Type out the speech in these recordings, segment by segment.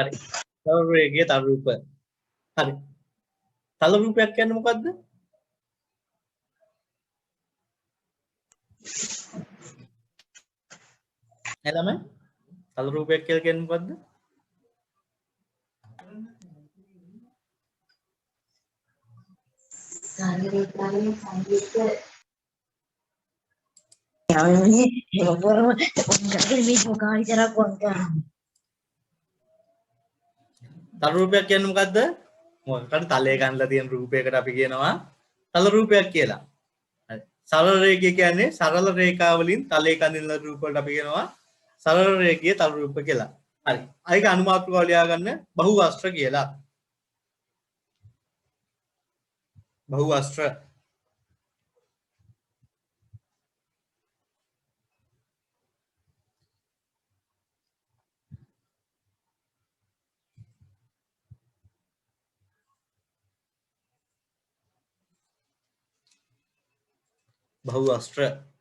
හරි. තල රේඛයේ තල රූප. හරි. තල රූපයක් කියන්නේ මොකද්ද? එළම තල රූපයක් කියලා කියන්නේ මොකද්ද? තල රූපයක් කියන්නේ මොකද්ද? මොකක්ද තලයේ ගන්නලා තියෙන රූපයකට අපි කියනවා තල රූපයක් කියලා. හරි. සරල රේඛය කියන්නේ සරල රේඛා වලින් තලයේ කඳින රූප වලට අපි කියනවා සරල රේඛීය තල රූප කියලා. හරි. ඒක අනුමාත්‍රකව ලියා ගන්න බහුවස්ත්‍ර කියලා. බහුවස්ත්‍ර බහුවස්ත්‍ර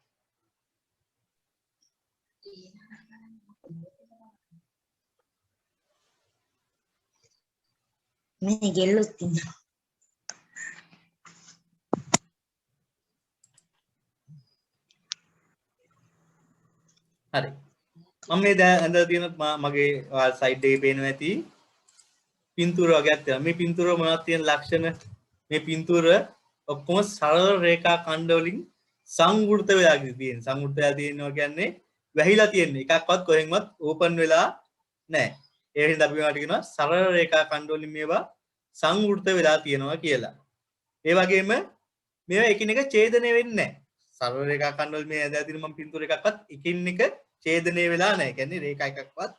මේ ගෙල්ලොත් ඉන්නවා. හරි. මම මේ දැන් ඇඳලා තියෙන මගේ සයිඩ් එකේ පේනවා ඇති පින්තූර වගේක් තියෙනවා. මේ පින්තූර මොනවද තියෙන ලක්ෂණ? මේ පින්තූර ඔක්කොම සරල රේඛා ඛණ්ඩ වලින් සංවෘත වෙලා තියෙන. සංවෘත වෙලා තියෙනවා කියන්නේ වැහිලා තියෙන. එකක්වත් කොහෙන්වත් ඕපන් වෙලා නැහැ. ඒ හින්දා අපි මේවට කියනවා සරල රේඛා ඛණ්ඩ වලින් මේවා සංවෘත වෙලා තියෙනවා කියලා. ඒ වගේම මේවා එකිනෙක ඡේදනය වෙන්නේ නැහැ. සරල රේඛා ඛණ්ඩ වල මේ ඇදලා තියෙන මම පින්තූර එකක්වත් එකින් එක ඡේදනය වෙලා නැහැ. කියන්නේ රේඛා එකක්වත්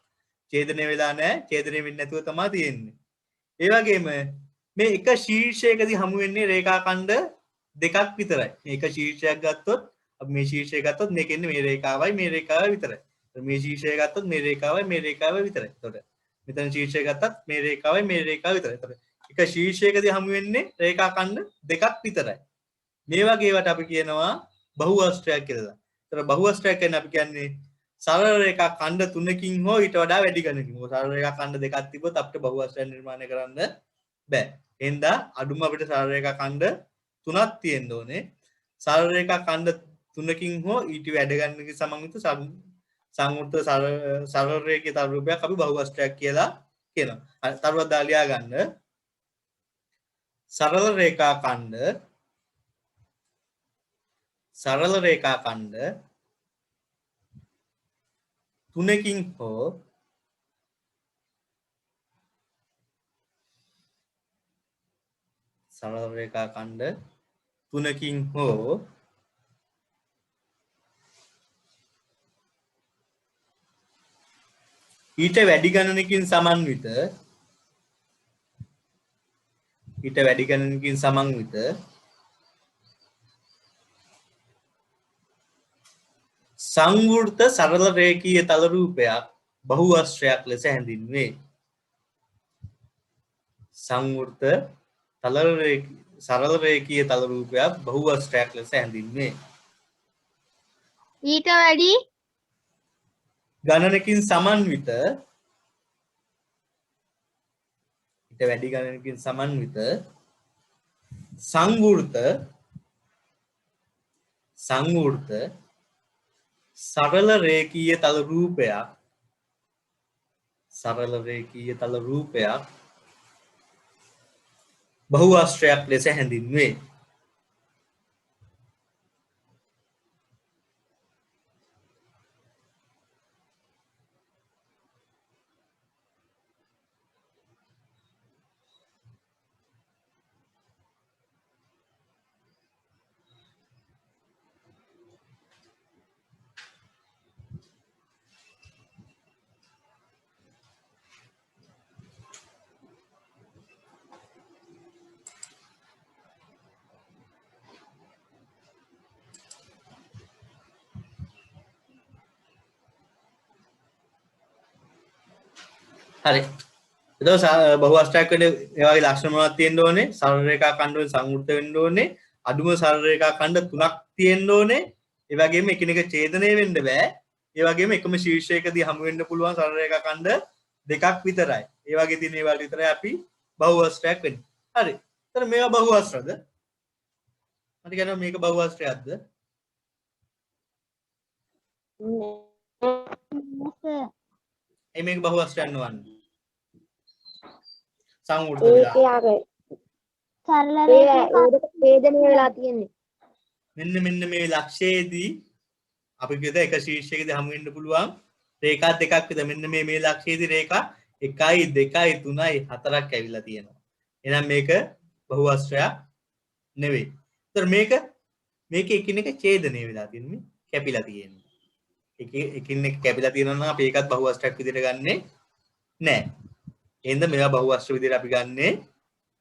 ඡේදනය වෙලා නැහැ. ඡේදනය වෙන්නේ නැතුව තමයි තියෙන්නේ. ඒ වගේම මේ එක ශීර්ෂයකදී හමු වෙන්නේ රේඛා ඛණ්ඩ දෙකක් විතරයි. මේක ශීර්ෂයක් ගත්තොත් අපි මේ ශීර්ෂය ගත්තොත් මේක ඉන්නේ මේ රේඛාවයි මේ රේඛාවයි විතරයි. මේ ශීර්ෂය ගත්තොත් මේ රේඛාවයි මේ රේඛාවයි විතරයි. එතකොට මෙතන ශීර්ෂය ගත්තත් මේ රේඛාවයි මේ රේඛාවයි විතරයි. එතකොට එක ශීර්ෂයකදී හමු වෙන්නේ රේඛා ඛණ්ඩ දෙකක් විතරයි. මේ වගේ ඒවාට අපි කියනවා බහුවස්ත්‍රයක් කියලා. එතකොට බහුවස්ත්‍රයක් කියන්නේ අපි කියන්නේ සරල රේඛා ඛණ්ඩ තුනකින් හෝ ඊට වඩා වැඩි ගණනකින්. සරල රේඛා ඛණ්ඩ දෙකක් තිබ්බොත් අපිට බහුවස්ත්‍රයක් නිර්මාණය කරන්න බෑ. එහෙනම් අඩුම අපිට සරල රේඛා ඛණ්ඩ තුනක් තියෙන්න ඕනේ. සරල රේඛා ඛණ්ඩ තුනකින් හෝ ඊට වැඩි ගණනකින් සමන්විත සංවෘත සරල රේඛීය තල රූපයක් අපි බහුවස්ත්‍රයක් කියලා කියනවා. හරි තරුවක් දාලා ලියා ගන්න. සරල රේඛා ඛණ්ඩ තුනකින් හෝ සරල රේඛා ඛණ්ඩ තුනකින් හෝ ඊට වැඩි ගණනකින් සමන්විත සංවෘත සරල රේඛීය තල රූපයක් බහුවස්ත්‍රයක් ලෙස හැඳින්වේ. සංවෘත සරල රේඛීය තල රූපයක් බහුවස්ත්‍රයක් ලෙස හැඳින්වේ. ඊට වැඩි ගණනකින් සමන්විත සංවෘත සරල රේඛීය තල රූපයක් බහුවස්ත්‍රයක් ලෙස හැඳින්වේ. හරි. එතකොට බහුවස්ත්‍රයක් වෙන්න ඒ වගේ ලක්ෂණ මොනවද තියෙන්න ඕනේ? සරල රේඛා ඛණ්ඩ වලින් සංවෘත වෙන්න ඕනේ. අඩුම සරල රේඛා ඛණ්ඩ තුනක් තියෙන්න ඕනේ. ඒ වගේම එකිනෙක ඡේදනය වෙන්න බෑ. ඒ වගේම එකම ශීර්ෂයකදී හමු වෙන්න පුළුවන් සරල රේඛා ඛණ්ඩ දෙකක් විතරයි. ඒ වගේ තියෙන ඒවා විතරයි අපි බහුවස්ත්‍රයක් වෙන්නේ. හරි. එතන මේවා බහුවස්ත්‍රද? මට කියනවා මේක බහුවස්ත්‍රයක්ද? ඒ මේක බහුවස්ත්‍රයක් නොවන්නේ. සංවෘත වෙලා. ඒකේ අර සරල රේඛාවක් වේදනය වෙලා තියෙන්නේ. මෙන්න මේ ලක්ෂයේදී අපි කියද එක ශීර්ෂයකදී හමු වෙන්න පුළුවන් රේඛා දෙකක් විතර. මෙන්න මේ ලක්ෂයේදී රේඛා 1 2 3 4ක් ඇවිල්ලා තියෙනවා. එහෙනම් මේක බහුවස්ත්‍රයක් නෙවෙයි. ඒතර මේක එකිනෙක ඡේදනය වෙලා තියෙන්නේ, කැපිලා තියෙන්නේ. එකිනෙක කැපිලා තියෙනවා නම් අපි ඒකත් බහුවස්ත්‍රයක් විදිහට ගන්නෙ නෑ. එහෙනම් මේවා බහුවස්ත්‍ර විදිහට අපි ගන්නෙ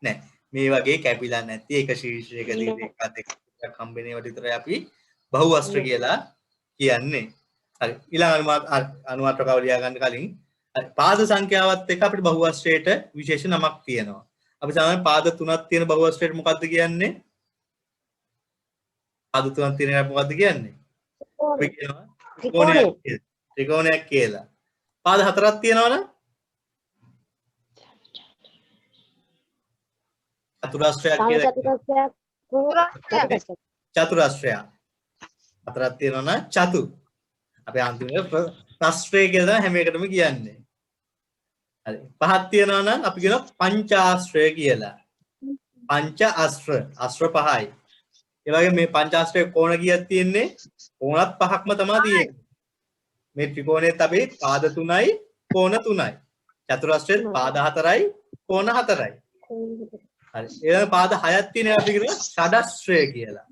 නෑ. මේ වගේ කැපිලා නැති එක ශීර්ෂයකදී රේඛා දෙකක් හම්බෙන ඒවා විතරයි අපි බහුවස්ත්‍ර කියලා කියන්නේ. හරි. ඊළඟ අනුමාත්‍රකාව ලියා ගන්න කලින් පාද සංඛ්‍යාවත් එක්ක අපිට බහුවස්ත්‍රයට විශේෂ නමක් තියෙනවා. අපි සාමාන්‍යයෙන් පාද 3ක් තියෙන බහුවස්ත්‍රයට මොකක්ද කියන්නේ? පාද 3ක් තියෙන එක මොකක්ද කියන්නේ? අපි කියනවා ත්‍රිකෝණයක් කියලා. පාද 4ක් තියෙනවනම් චතුරස්‍රයක් කියලා. චතුරස්‍රයක්. 4ක් තියෙනවනම් චතු. අපි අන්තිමට ප්‍රස්ත්‍රය කියලා හැම එකටම කියන්නේ. හරි. 5ක් තියෙනවා නම් අපි කියනවා පංචාශ්‍රය කියලා. පංච අශ්‍ර. අශ්‍ර 5යි. ඒ වගේ මේ පංචාශ්‍රයේ කෝණ කීයක් තියෙන්නේ? කෝණත් 5ක්ම තමයි තියෙන්නේ. මේ ත්‍රිකෝණෙත් අපි පාද 3යි කෝණ 3යි. චතුරස්‍රයේ පාද 4යි කෝණ 4යි. හරි. ඊළඟ පාද 6ක් තියෙනවා අපි කියනවා ෂඩශ්‍රය කියලා.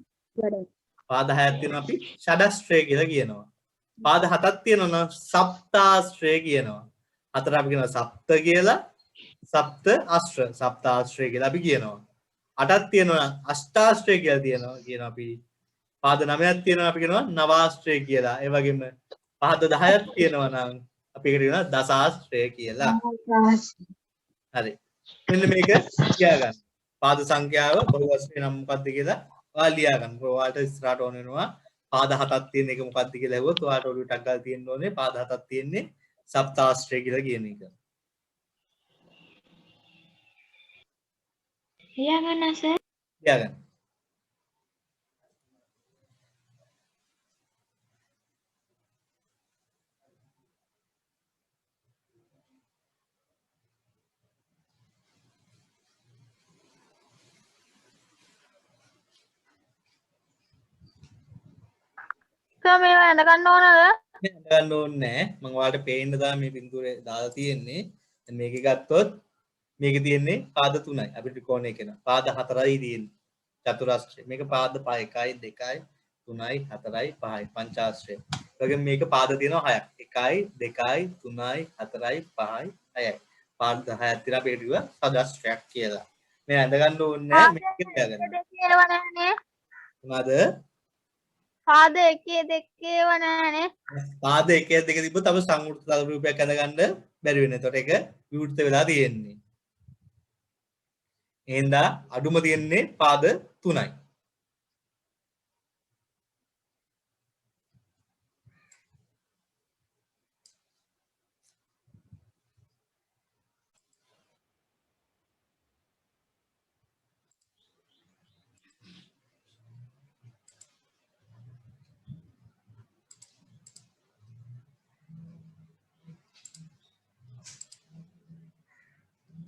පාද 6ක් තියෙනවා අපි ෂඩශ්‍රය කියලා කියනවා. පාද 7ක් තියෙනවා නම් සප්තාශ්‍රය කියනවා. 4 අපි කියනවා සප්ත කියලා. සප්ත අශ්‍ර. සප්තාශ්‍රය කියලා අපි කියනවා. 8ක් තියෙනවා නම් අෂ්ටාශ්‍රය කියලා කියනවා අපි. පාද 9ක් තියෙනවා අපි කියනවා නවාශ්‍රය කියලා. ඒ වගේම පාද 10ක් තියෙනවා නම් අපි ඒකට කියනවා දසාශ්‍රය කියලා. හරි. මෙන්න මේක කියා ගන්න. පාද සංඛ්‍යාව බහුවස්ත්‍රය නම් මොකක්ද කියලා ඔයාලා ලියා ගන්න. ඔයාලට ඉස්සරහට ඕන වෙනවා පාද 7ක් තියෙන එක මොකක්ද කියලා ඇහුවොත් ඔයාලට ඔළුවට ටක් ගාලා තියෙන්න ඕනේ පාද 7ක් තියෙන්නේ සප්තාශ්‍රය කියලා කියන එක. ලියා ගන්න සර්. ලියා ගන්න. මේවා ඇඳ ගන්න ඕනද? ඇඳ ගන්න ඕනේ නැහැ. මම ඔයාලට පේන්න තමයි මේ පින්තූරේ දාලා තියෙන්නේ. දැන් මේකේ ගත්තොත් මේකේ තියෙන්නේ පාද 3යි. අපිට ත්‍රිකෝණය කියන. පාද 4යි තියෙන්නේ. චතුරස්‍රය. මේක පාද 1යි 2යි 3යි 4යි 5යි පංචාශ්‍රය. ඒ වගේම මේක පාද තියෙනවා 6ක්. 1යි 2යි 3යි 4යි 5යි 6යි. පාද 10ක් තියෙනවා අපිට කිව්වා සදස්ත්‍රයක් කියලා. මේ ඇඳ ගන්න ඕනේ නැහැ. මේක තියාගන්න. මොනවාද? පාද 1 2 ඒවා නැහනේ. පාද 1 2 තිබ්බොත් අපිට සංවෘත තල රූපයක් ඇඳ ගන්න බැරි වෙනවා. ඒතකොට ඒක විවෘත වෙලා තියෙන්නේ. එහෙනම් අඩුම තියෙන්නේ පාද 3යි.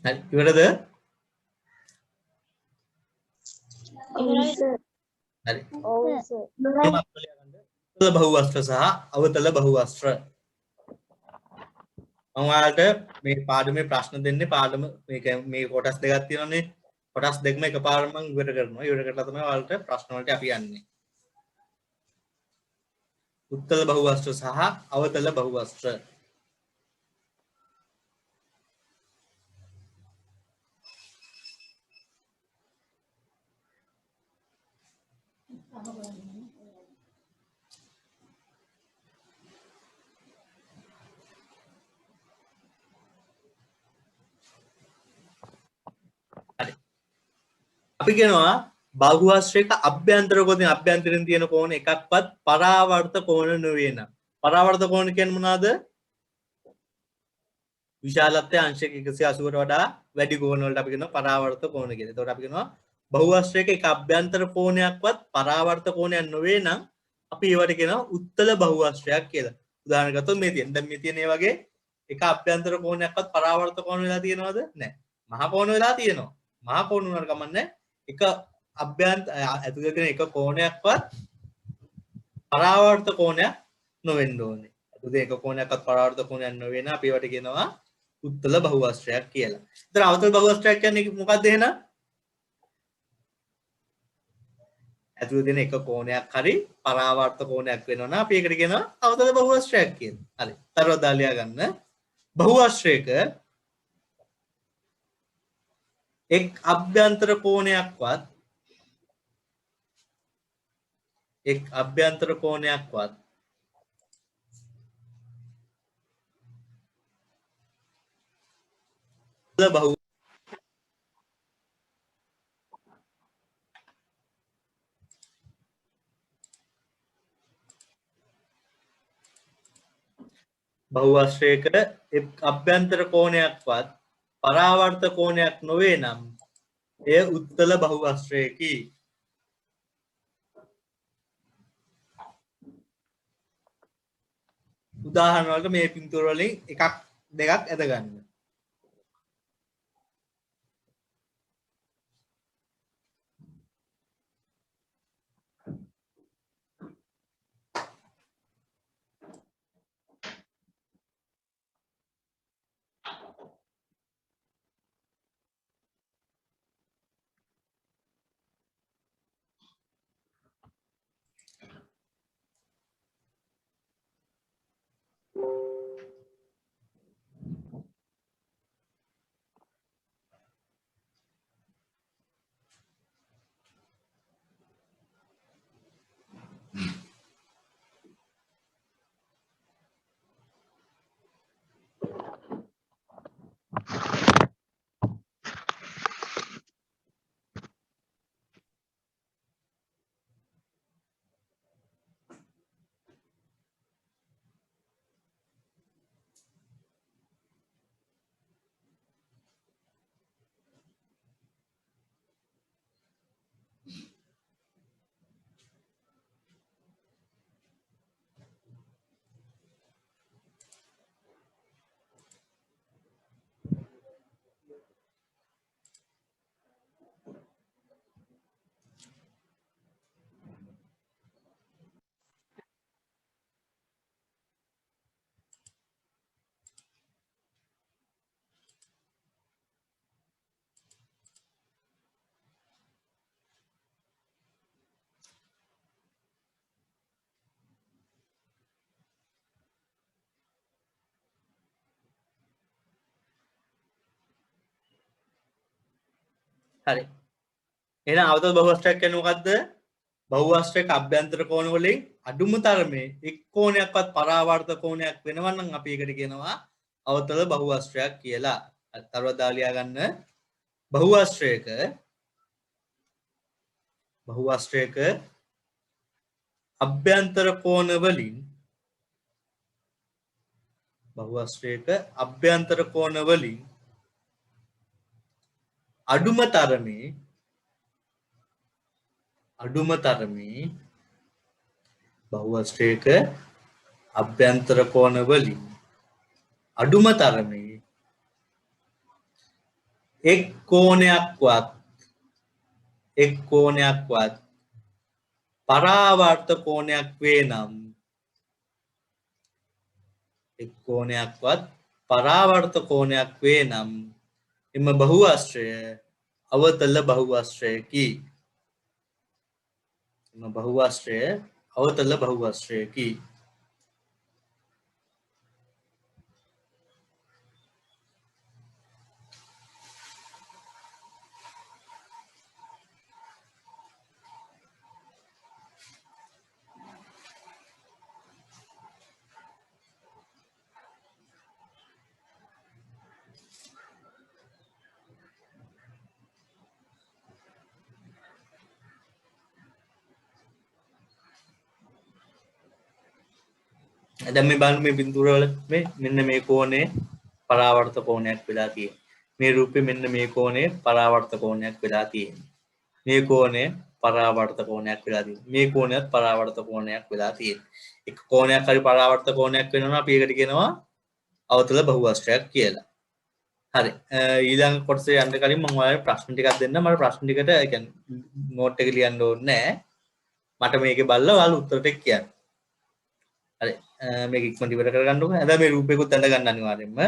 හරි ඉවරද? හරි. ඔව් සර්. තල බහුවස්ත්‍ර සහ අවතල බහුවස්ත්‍ර. මම ඔයාලට මේ පාඩමේ ප්‍රශ්න දෙන්නේ පාඩම මේ කොටස් දෙකක් තියෙනවානේ. කොටස් දෙකම එකපාරම මම ඉවර කරනවා. ඉවර කරලා තමයි ඔයාලට ප්‍රශ්න වලට අපි යන්නේ. උත්තල බහුවස්ත්‍ර සහ අවතල බහුවස්ත්‍ර. අපි කියනවා බහුවස්ත්‍රයක අභ්‍යන්තර කොටින් අභ්‍යන්තරයෙන් තියෙන කෝණ එකක්වත් පරාවර්ත කෝණ නෙවෙයි න ะ. පරාවර්ත කෝණ කියන්නේ මොනවාද? විශාලත්වය අංශක 180ට වඩා වැඩි කෝණ වලට අපි කියනවා පරාවර්ත කෝණ කියලා. එතකොට අපි කියනවා බහුවස්ත්‍රයක එක අභ්‍යන්තර කෝණයක්වත් පරාවර්ත කෝණයක් නොවේ නම් අපි ඒවට කියනවා උත්තල බහුවස්ත්‍රයක් කියලා. උදාහරණ ගත්තොත් මේ තියෙන. දැන් මේ තියෙන මේ වගේ එක අභ්‍යන්තර කෝණයක්වත් පරාවර්ත කෝණ වෙලා තියෙනවද? නැහැ. මහා කෝණ වෙලා තියෙනවා. මහා කෝණ වුණාට කමන්නේ එක අභ්‍යන්තර ඇතුළේ තියෙන එක කෝණයක්වත් පරාවර්ත කෝණයක් නොවෙන්න ඕනේ. ඇතුළේ එක කෝණයක්වත් පරාවර්ත කෝණයක් නොවේ නම් අපි ඒවට කියනවා උත්තල බහුවස්ත්‍රයක් කියලා. ඒතර අවතල බහුවස්ත්‍රයක් කියන්නේ මොකක්ද එහෙනම්? ඇතුළේ තියෙන එක කෝණයක් හරි පරාවර්ත කෝණයක් වෙනවා නම් අපි ඒකට කියනවා අවතල බහුවස්ත්‍රයක් කියලා. හරි. තරව දාලියා ගන්න. බහුවස්ත්‍රයක එක් අභ්‍යන්තර කෝණයක්වත් බහු බහුවස්ත්‍රයක එක් අභ්‍යන්තර කෝණයක්වත් පරාවර්ත කෝණයක් නොවේ නම් එය උත්තල බහුවස්ත්‍රයකි. උදාහරණ වලට මේ පින්තූර වලින් එකක් දෙකක් ඇද ගන්න. හරි. එහෙනම් අවතල බහුවස්ත්‍රයක් කියන්නේ මොකද්ද? බහුවස්ත්‍රයක අභ්‍යන්තර කෝණ වලින් අඩුම තරමේ එක් කෝණයක්වත් පරාවර්ත කෝණයක් වෙනවා නම් අපි ඒකට කියනවා අවතල බහුවස්ත්‍රයක් කියලා. තරව දාලියා ගන්න. බහුවස්ත්‍රයක අභ්‍යන්තර කෝණ වලින් අඩුම තරමේ බහුවස්ත්‍රයක අභ්‍යන්තර කෝණ වලින් අඩුම තරමේ එක් කෝණයක්වත් පරාවර්ත කෝණයක් වේ නම් එම බහුවස්ත්‍රය අවතල බහුවස්ත්‍රයකි. දැන් මේ බලන්න මේ පින්තූර වල මෙන්න මේ කෝණය පරාවර්ත කෝණයක් වෙලා තියෙන්නේ. මේ රූපේ මෙන්න මේ කෝණය පරාවර්ත කෝණයක් වෙලා තියෙන්නේ. මේ කෝණය පරාවර්ත කෝණයක් වෙලා තියෙන්නේ. මේ කෝණයත් පරාවර්ත කෝණයක් වෙලා තියෙන්නේ. එක කෝණයක් හරි පරාවර්ත කෝණයක් වෙනවා නම් අපි ඒකට කියනවා අවතල බහුවස්ත්‍රයක් කියලා. හරි. ඊළඟ කොටසේ යන්න කලින් මම ඔයාලට ප්‍රශ්න ටිකක් දෙන්න. මට ප්‍රශ්න ටිකට ඒ කියන්නේ නෝට් එක ලියන්න ඕනේ නැහැ. මට මේකේ බලලා ඔයාලා උත්තර ටික කියන්න. හරි. මේක ඉක්මනට ඉවර කරගන්නකො. දැන් මේ රූපේකුත් ඇඳ ගන්න අනිවාර්යෙන්ම.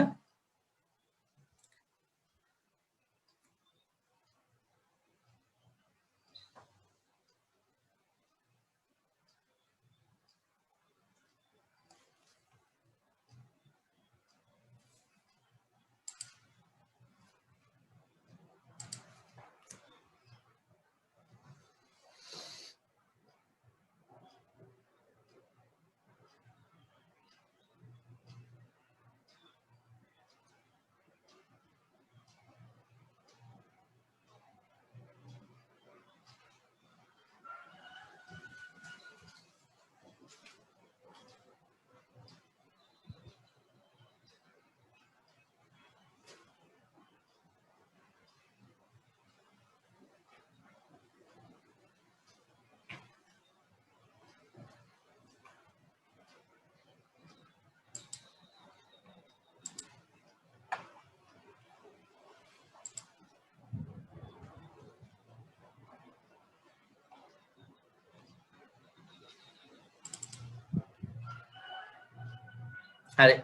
හරි.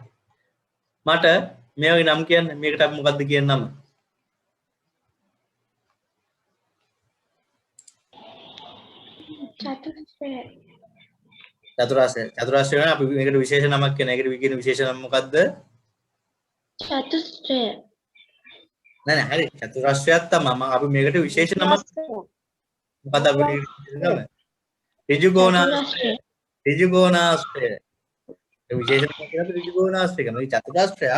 මට මේ වගේ නම් කියන්න. මේකට අපි මොකද්ද කියන නම? චතුරාස්‍රය. චතුරාස්‍රය වෙන අපි මේකට විශේෂ නමක් කියන. ඒකට කියන විශේෂ නම මොකද්ද? චතුස්ත්‍රය. නෑ හරි. චතුරාස්‍රයක් තමයි. අපි මේකට විශේෂ නමක් මොකද්ද අපේ නම? ඍජුකෝණාස්ත්‍රය. ඍජුකෝණාස්ත්‍රය. ඒ විශේෂ නම කියනද ඍජුකෝණාස්ත්‍රය කියන. මේ චතුරාස්‍රයක්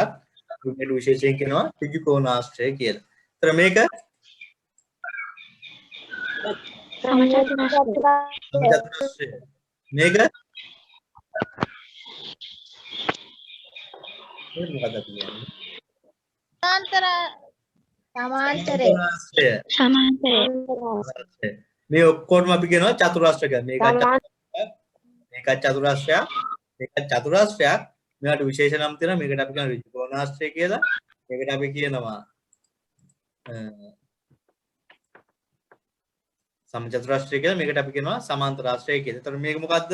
අපි මේකට විශේෂයෙන් කියනවා ඍජුකෝණාස්ත්‍රය කියලා. ඒතර මේක සමචතුරාස්‍රය. මේක මොකක්ද කියන්නේ? සමාන්තරය. මේ ඔක්කොම අපි කියනවා චතුරාස්‍ර කියලා. මේකත් චතුරාස්‍රයක්. මේකත් චතුරාස්‍රයක්. මේකට විශේෂ නම් තියෙනවා. මේකට අපි කියනවා ඍජුකෝණාස්ත්‍රය කියලා. මේකට අපි කියනවා සමචතුරාස්‍රය කියලා. මේකට අපි කියනවා සමාන්තරාස්ත්‍රය කියලා. ඒතර මේක මොකද්ද?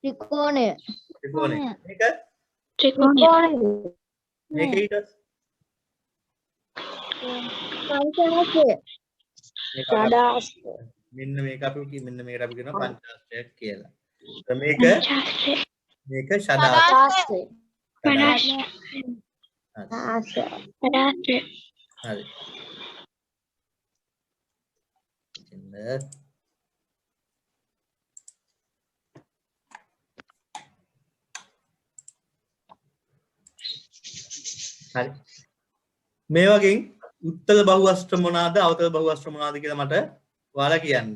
ත්‍රිකෝණය. ත්‍රිකෝණය. මේක ත්‍රිකෝණය. මේක ඊට පංචාස්ත්‍රය. ෂඩාස්ත්‍රය. මෙන්න මේක අපි මෙන්න මේකට අපි කියනවා පංචාස්ත්‍රයක් කියලා. ඒතර මේක ෂඩාස්ත්‍රය. හරි. හරි. මේ වගේ උත්තල බහුවස්ත්‍ර මොනවාද අවතල බහුවස්ත්‍ර මොනවාද කියලා මට ඔයාලා කියන්න.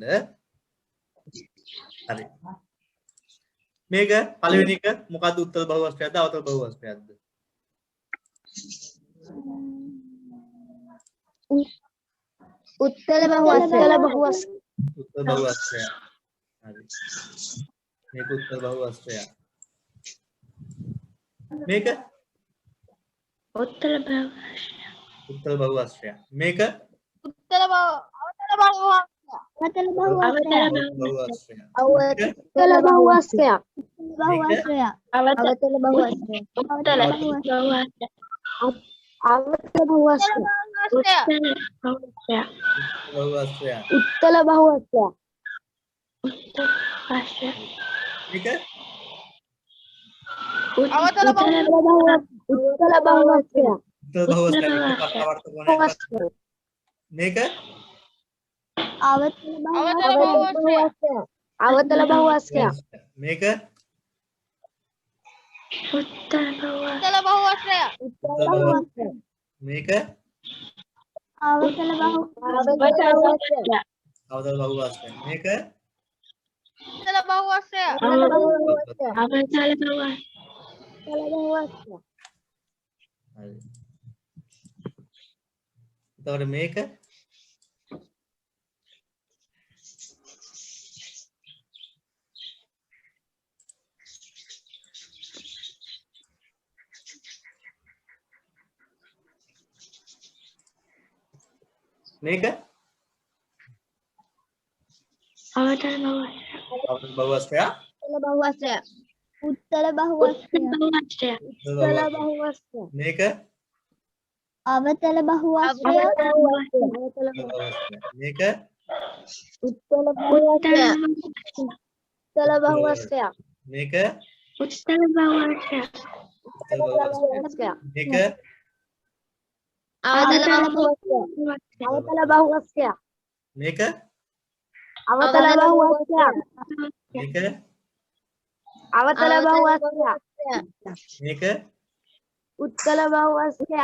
හරි. මේක පළවෙනි එක මොකද්ද උත්තල බහුවස්ත්‍රයක්ද අවතල බහුවස්ත්‍රයක්ද? උත්තල බහුවස්ත්‍රය. උත්තල බහුවස්ත්‍රය. හරි. මේක උත්තල බහුවස්ත්‍රය. මේක උත්තර බව. උත්තල බහුවස්ත්‍රය. මේක අවතල බහුවස්ත්‍රය. අවතල බහුවස්ත්‍රය. අවතල බහුවස්ත්‍රය. අවතල බහුවස්ත්‍රය. බහුවස්ත්‍රය. උත්තල බහුවස්ත්‍රය. මේක උත්තල බහුවස්ත්‍රය. උත්තල බහුවස්ත්‍රය. පරාවර්ත කෝණයක්. මේක අවතල බහුවස්ත්‍රය. අවතල බහුවස්ත්‍රය. මේක උත්තර බහුවස්ත්‍රය. මේක අවතල බහුවස්ත්‍රය. අවතල බහුවස්ත්‍රය. මේක අවතල බහුවස්ත්‍රය. හරි. එතකොට මේක මේක අවතල බහුවස්ත්‍රය. අවතල බහුවස්ත්‍රය. උත්තල බහුවස්ත්‍රය. මේක අවතල බහුවස්ත්‍රය. මේක උත්තල බහුවස්ත්‍රය. උත්තල බහුවස්ත්‍රය. මේක උත්තල බහුවස්ත්‍රය. මේක අවතල බහුවස්ත්‍රය. අවතල බහුවස්ත්‍රය. මේක අවතල බහුවස්ත්‍රය. මේක අවතල බහුවස්ත්‍රය. මේක උත්තල බහුවස්ත්‍රය.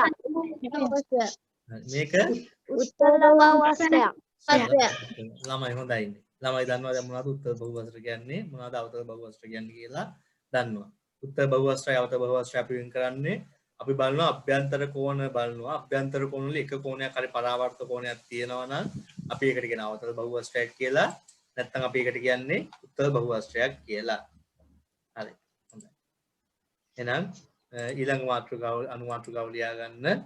මේක උත්තල බහුවස්ත්‍රය. ළමයි හොඳයි ඉන්නේ. ළමයි දන්නවා දැන් මොනවද උත්තර බහුවස්ත්‍ර කියන්නේ මොනවද අවතල බහුවස්ත්‍ර කියන්නේ කියලා දන්නවා. උත්තර බහුවස්ත්‍රය අවතල බහුවස්ත්‍රය අපි වෙන් කරන්නේ අපි බලනවා අභ්‍යන්තර කෝණ බලනවා. අභ්‍යන්තර කෝණ වල එක කෝණයක් හරි පරාවර්ත කෝණයක් තියෙනවා නම් අපි ඒකට කියනවා අවතල බහුවස්ත්‍රයක් කියලා. නැත්නම් අපි ඒකට කියන්නේ උත්තර බහුවස්ත්‍රයක් කියලා. හරි. හොඳයි. එහෙනම් ඊළඟ මාතෘකාව අනු මාතෘකාව ලියා ගන්න.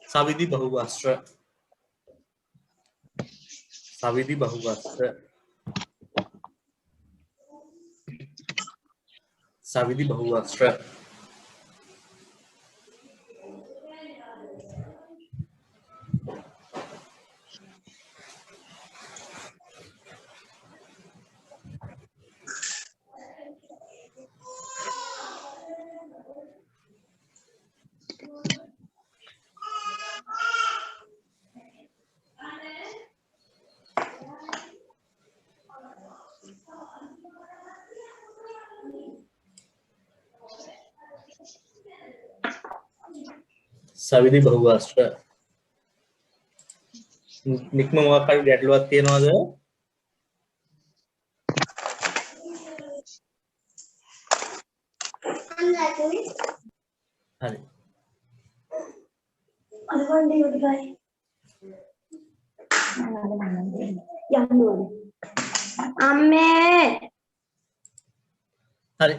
සවිධි බහුවස්ත්‍ර. සවිධි බහුවස්ත්‍ර. සවිධි බහුවස්ත්‍ර. සවිධි බහුවස්ත්‍ර. නික්ම මොකක් හරි ගැටලුවක් තියෙනවද? හරි. අම්මේ හරි.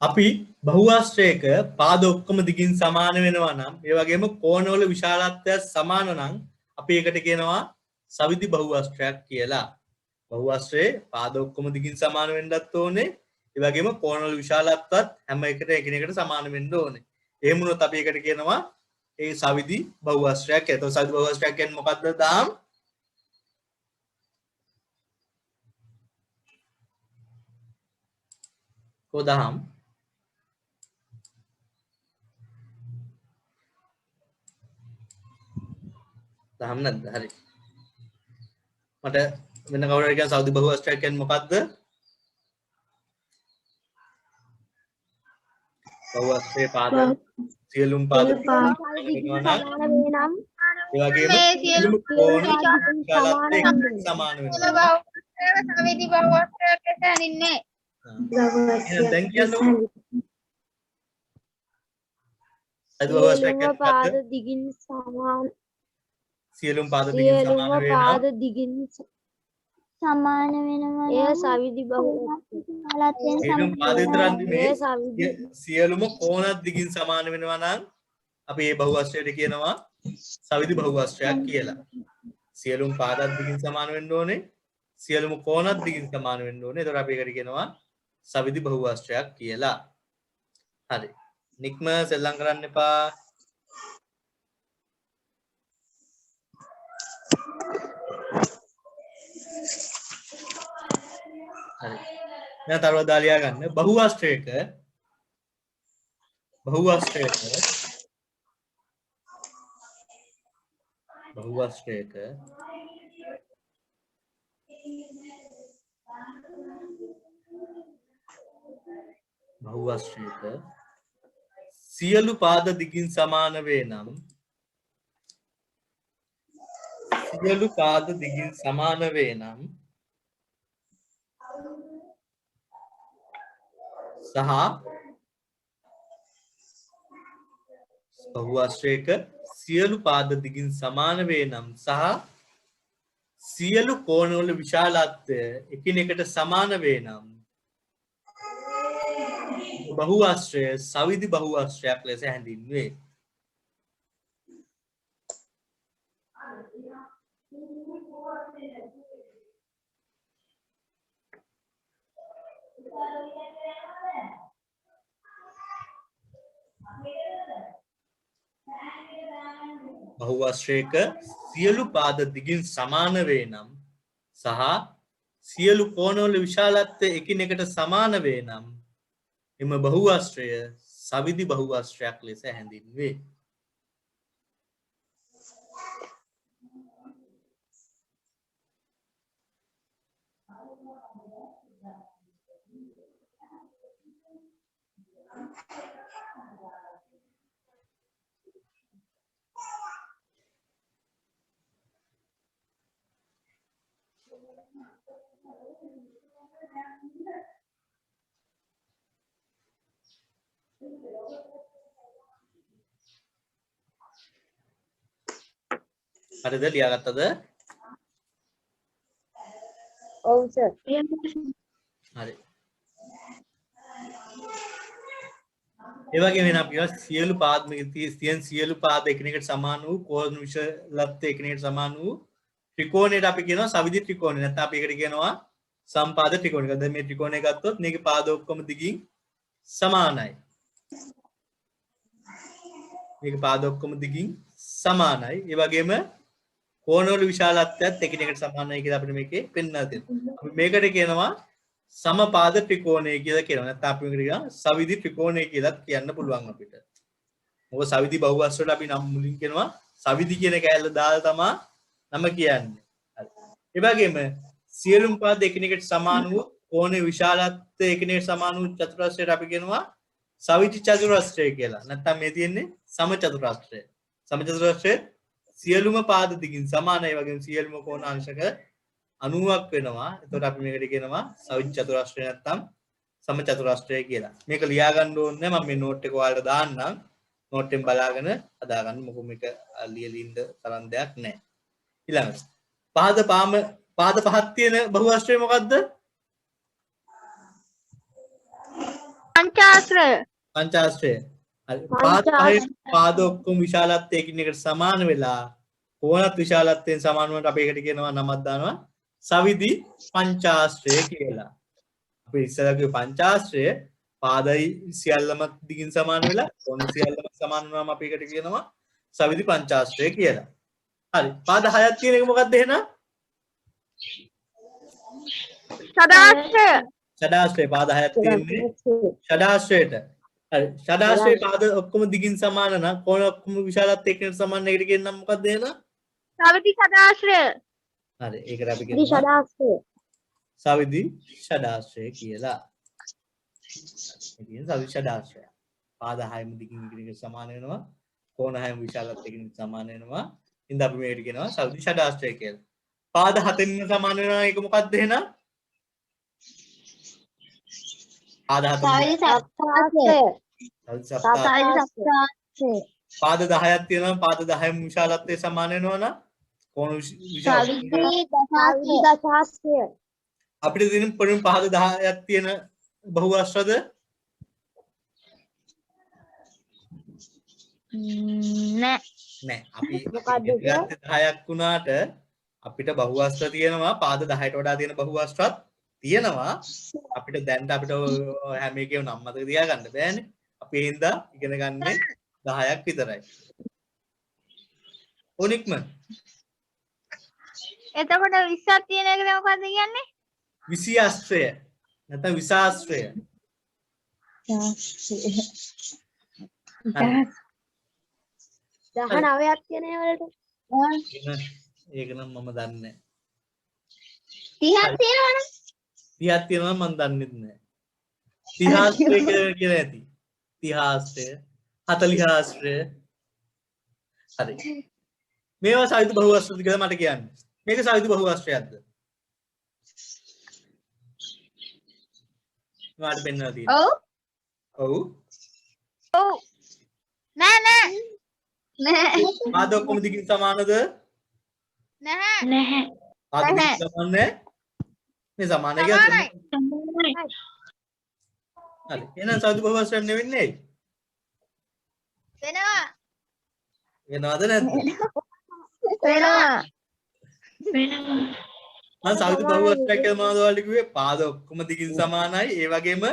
අපි බහුවස්ත්‍රයක පාද ඔක්කොම දිගින් සමාන වෙනවා නම් ඒ වගේම කෝණවල විශාලත්වය සමාන නම් අපි ඒකට කියනවා සවිධි බහුවස්ත්‍රයක් කියලා. බහුවස්ත්‍රයේ පාද ඔක්කොම දිගින් සමාන වෙන්නත් ඕනේ. ඒ වගේම කෝණවල විශාලත්වයත් හැම එකට එකිනෙකට සමාන වෙන්න ඕනේ. එහෙම වුණොත් අපි ඒකට කියනවා ඒ සවිධි බහුවස්ත්‍රයක්. එතකොට සවිධි බහුවස්ත්‍රයක් කියන්නේ මොකක්ද? දාම් කොදහම් දහම් නැද්ද? හරි. මට වෙන කවුරු හරි කියන සෞදි බහුවස්ත්‍රයක් කියන්නේ මොකක්ද? බහුවස්ත්‍රයේ පාද සියලුම පාද වෙනවා නම් ඒ වගේම සියලුම කෝණ විශාලත්වය සමාන වෙනවා. සවිධි බහුවස්ත්‍රයක් ලෙස හැඳින්වේ. එහෙනම් දැන් කියන්නකො සවිධි බහුවස්ත්‍රයක් කියන්නේ පාද මොකක්ද? දිගින් සමාන සියලුම පාද දිගින් සමාන වෙනවා. පාද දිගින් සමාන වෙනවා. එය සවිධි බහුවස්ත්‍රය. සියලුම පාද විතරක් එය නෙමෙයි සවිධි සියලුම කෝණත් දිගින් සමාන වෙනවා නම් අපි මේ බහුවස්ත්‍රයට කියනවා සවිධි බහුවස්ත්‍රයක් කියලා. සියලුම පාදත් දිගින් සමාන වෙන්න ඕනේ. සියලුම කෝණත් දිගින් සමාන වෙන්න ඕනේ. ඒතකොට අපි ඒකට කියනවා සවිධි බහුවස්ත්‍රයක් කියලා. හරි. නික්ම සෙල්ලම් කරන්න එපා. හරි. දැන් තරව දාලියා ගන්න. බහුවස්ත්‍රයක බහුවස්ත්‍රයක සියලු පාද දිගින් සමාන වේ නම් සහ බහුවස්ත්‍රයක සියලු පාද දිගින් සමාන වේ නම් සහ සියලු කෝණවල විශාලත්වය එකිනෙකට සමාන වේ නම් බහුවස්ත්‍රය සවිධි බහුවස්ත්‍රයක් ලෙස හැඳින්වේ. බහුවස්ත්‍රයක සියලු පාද දිගින් සමාන වේ නම් සහ සියලු කෝණවල විශාලත්වය එකිනෙකට සමාන වේ නම් එම බහුවස්ත්‍රය සවිධි බහුවස්ත්‍රයක් ලෙස හැඳින්වේ. හරිද ලියාගත්තද? ඔව් සර්. හරි. ඒ වගේම වෙන අපි කියනවා සියලු පාද තියෙන සියලු පාද එකිනෙකට සමාන වූ කෝණ විශාලත්වය එකිනෙකට සමාන වූ ත්‍රිකෝණයට අපි කියනවා සවිධි ත්‍රිකෝණය. නැත්නම් අපි ඒකට කියනවා සම්පාද ත්‍රිකෝණය. දැන් මේ ත්‍රිකෝණය ගත්තොත් මේකේ පාද ඔක්කොම දිගින් සමානයි. මේකේ පාද ඔක්කොම දිගින් සමානයි. ඒ වගේම කෝණවල විශාලත්වයත් එකිනෙකට සමානයි කියලා අපිට මේකේ පෙන්වලා තියෙනවා. අපි මේකට කියනවා සමපාද ත්‍රිකෝණය කියලා කියනවා. නැත්නම් අපි මේකට කියනවා සවිධි ත්‍රිකෝණය කියලාත් කියන්න පුළුවන් අපිට. මොකද සවිධි බහුවස්ත්‍රයට අපි නම් මුලින් කියනවා සවිධි කියන කැලල දාලා තමයි නම කියන්නේ. හරි. ඒ වගේම සියලුම පාද එකිනෙකට සමාන වූ කෝණේ විශාලත්වය එකිනෙකට සමාන වූ චතුරස්‍රයට අපි කියනවා සවිධි චතුරස්‍රය කියලා. නැත්නම් මේ තියෙන්නේ සම චතුරස්‍රය. සම චතුරස්‍රය සියලුම පාද දිගින් සමානයි වගේම සියලුම කෝණ අංශක 90ක් වෙනවා. එතකොට අපි මේකට කියනවා සවිධි චතුරස්‍රය නැත්නම් සම චතුරස්‍රය කියලා. මේක ලියා ගන්න ඕනේ මම මේ නෝට් එක ඔයාලට දාන්නම්. නෝට් එකෙන් බලාගෙන හදාගන්න. මොකද මේක ලියලින්ද තරම් දෙයක් නැහැ. ඊළඟට පාද පහක් තියෙන බහුවස්ත්‍රය මොකද්ද? පංචාශ්‍රය. පංචාශ්‍රය. හරි. පාද ඔක්කොම විශාලත්වය එකිනෙකට සමාන වෙලා කෝණත් විශාලත්වයෙන් සමාන වුණාට අපි ඒකට කියනවා නමක් දානවා සවිධි පංචාශ්‍රය කියලා. අපි ඉස්සරහ කිව්ව පංචාශ්‍රය පාදයි සියල්ලම දිගින් සමාන වෙලා කෝණ සියල්ලම සමාන වුණාම අපි ඒකට කියනවා සවිධි පංචාශ්‍රය කියලා. හරි. පාද 6ක් තියෙන එක මොකක්ද එහෙනම්? සදාශ්‍රය. ෂඩාශ්‍රය පාද 6ක් තියෙන්නේ ෂඩාශ්‍රයට. හරි. ෂඩාශ්‍රයේ පාද ඔක්කොම දිගින් සමාන නම් කෝණ ඔක්කොම විශාලත්වය එක්කෙනෙක් සමාන එකට කියන්නම් මොකක්ද එහෙනම්? සවිධි සදාශ්‍රය. හරි. ඒකට අපි කියනවා ෂඩාශ්‍රය. සවිධි ෂඩාශ්‍රය කියලා. ඒ කියන්නේ සවිධි ෂඩාශ්‍රය. පාද 6ම දිගින් එකිනෙකට සමාන වෙනවා. කෝණ 6ම විශාලත්වය එකිනෙකට සමාන වෙනවා. ඉතින් අපි මේකට කියනවා සවිධි ෂඩාශ්‍රය කියලා. පාද 7ම සමාන වෙනවා ඒක මොකක්ද එහෙනම්? පාද 7ම සවිධි සප්තාශ්‍රය. පාද 10ක් තියෙනවා පාද 10ම විශාලත්වය සමාන වෙනවා නම් කෝණ විශාලත්වය දශාශ්‍රය. අපිට තියෙන පරිම පාද 10ක් තියෙන බහුවස්ත්‍රද? නෑ. අපි මොකද්ද? 10ක් වුණාට අපිට බහුවස්ත්‍ර තියෙනවා පාද 10ට වඩා තියෙන බහුවස්ත්‍රත් තියෙනවා. අපිට දැන් අපිට හැම එකේම නම් මතක තියාගන්න බෑනේ. අපි හින්දා ඉගෙන ගන්නේ 10ක් විතරයි. ඕනික්ම. එතකොට 20ක් තියෙන එකද මොකද්ද කියන්නේ? විසියාස්ත්‍රය. නැත්නම් විසාස්ත්‍රය. 19ක් තියෙන ඒවලට. ඒක නම් මම දන්නේ 30ක් තියෙනවනේ. 30ක් තියෙනවා මම දන්නෙත් නෑ. 30ාස්ත්‍රය කියලා ඇති. 30ාස්ත්‍රය 40ාස්ත්‍රය. හරි. මේවා සවිධි බහුවස්ත්‍රද කියලා මට කියන්න. මේක සවිධි බහුවස්ත්‍රයක්ද? මට පෙන්වලා තියෙනවා. ඔව්. ඔව් ඔව් නෑ පාද ඔක්කොම දිගින් සමානද නැහැ පාද දිගින් සමාන නැහැ මේ සමානයි කියලා සමානයි හරි එහෙනම් සෞදි බහුවස්ත්‍රයක් නෙවෙන්නේ ඇයි වෙනවා වෙනවද නැද්ද වෙනවා මම සෞදි බහුවස්ත්‍රයක් කියලා මොනවද ඔයාලට කිව්වේ පාද ඔක්කොම දිගින් සමානයි ඒ වගේම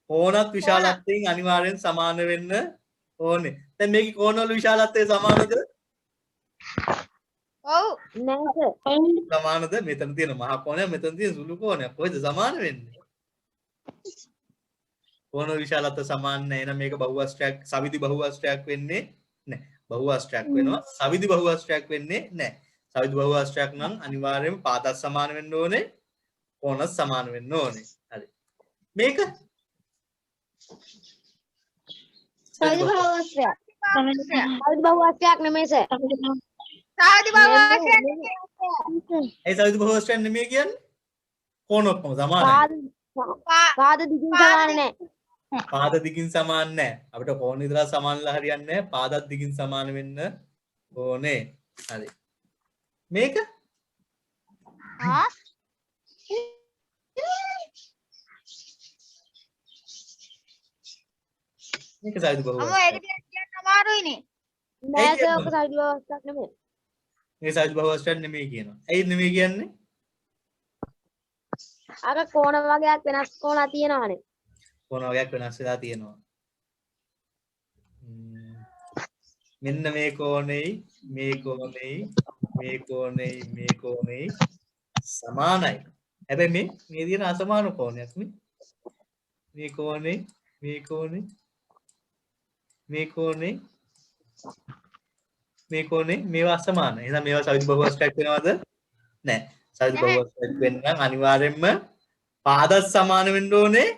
කෝණත් විශාලත්වයෙන් අනිවාර්යෙන් සමාන වෙන්න ඕනේ දැන් මේකේ කෝණවල විශාලත්වය සමානද ඔව් නෑ සමානද මෙතන තියෙන මහා කෝණය මෙතන තියෙන සුළු කෝණය කොහෙද සමාන වෙන්නේ කෝණ විශාලත්ව සමාන නැහැ එහෙනම් මේක බහුවස්ත්‍රයක් සවිදි බහුවස්ත්‍රයක් වෙන්නේ නැහැ බහුවස්ත්‍රයක් වෙනවා සවිදි බහුවස්ත්‍රයක් වෙන්නේ නැහැ සවිදි බහුවස්ත්‍රයක් නම් අනිවාර්යයෙන්ම පාදත් සමාන වෙන්න ඕනේ කෝණත් සමාන වෙන්න ඕනේ හරි මේක සෞදි බහුවස්ත්‍රයක් සෞදි බහුවස්ත්‍රයක් නෙමෙයි සර් සාදි බහුවස්ත්‍රයක් ඒ සවිදි බහුවස්ත්‍රයක් නෙමෙයි කියන්නේ කෝණ ඔක්කොම සමානයි පාද දිගින් සමාන නෑ පාද දිගින් සමාන නැහැ අපිට කෝණ විතරක් සමානලා හරියන්නේ නැහැ පාදත් දිගින් සමාන වෙන්න ඕනේ හරි මේක මේක සවිදි අම්මෝ බහුවස්ත්‍රයක් ඒක කියන්න අමාරුයිනේ නෑ සර් ඔක සෞදි බහුවස්ත්‍රයක් නෙමෙයි මේ සවිදි බහුවස්ත්‍රයක් නෙමෙයි කියනවා ඇයි නෙමෙයි කියන්නේ අර කෝණ වගේක් වෙනස් කෝණා තියෙනවානේ කෝණ වගේක් වෙනස් වෙලා තියෙනවා මෙන්න මේ කෝණෙයි මේ කෝණෙයි මේ කෝණෙයි මේ කෝණෙයි සමානයි හැබැයි මේ තියෙන අසමාන කෝණයක් නේ මේ කෝණෙයි මේ කෝණෙයි මේ කෝණෙයි මේ කෝණෙයි මේවා අසමානයි එහෙනම් මේවා සවිදි බහුවස්ත්‍රයක් වෙනවද නැහැ සවිදි බහුවස්ත්‍රයක් වෙන්න නම් අනිවාර්යෙන්ම පාදත් සමාන වෙන්න ඕනේ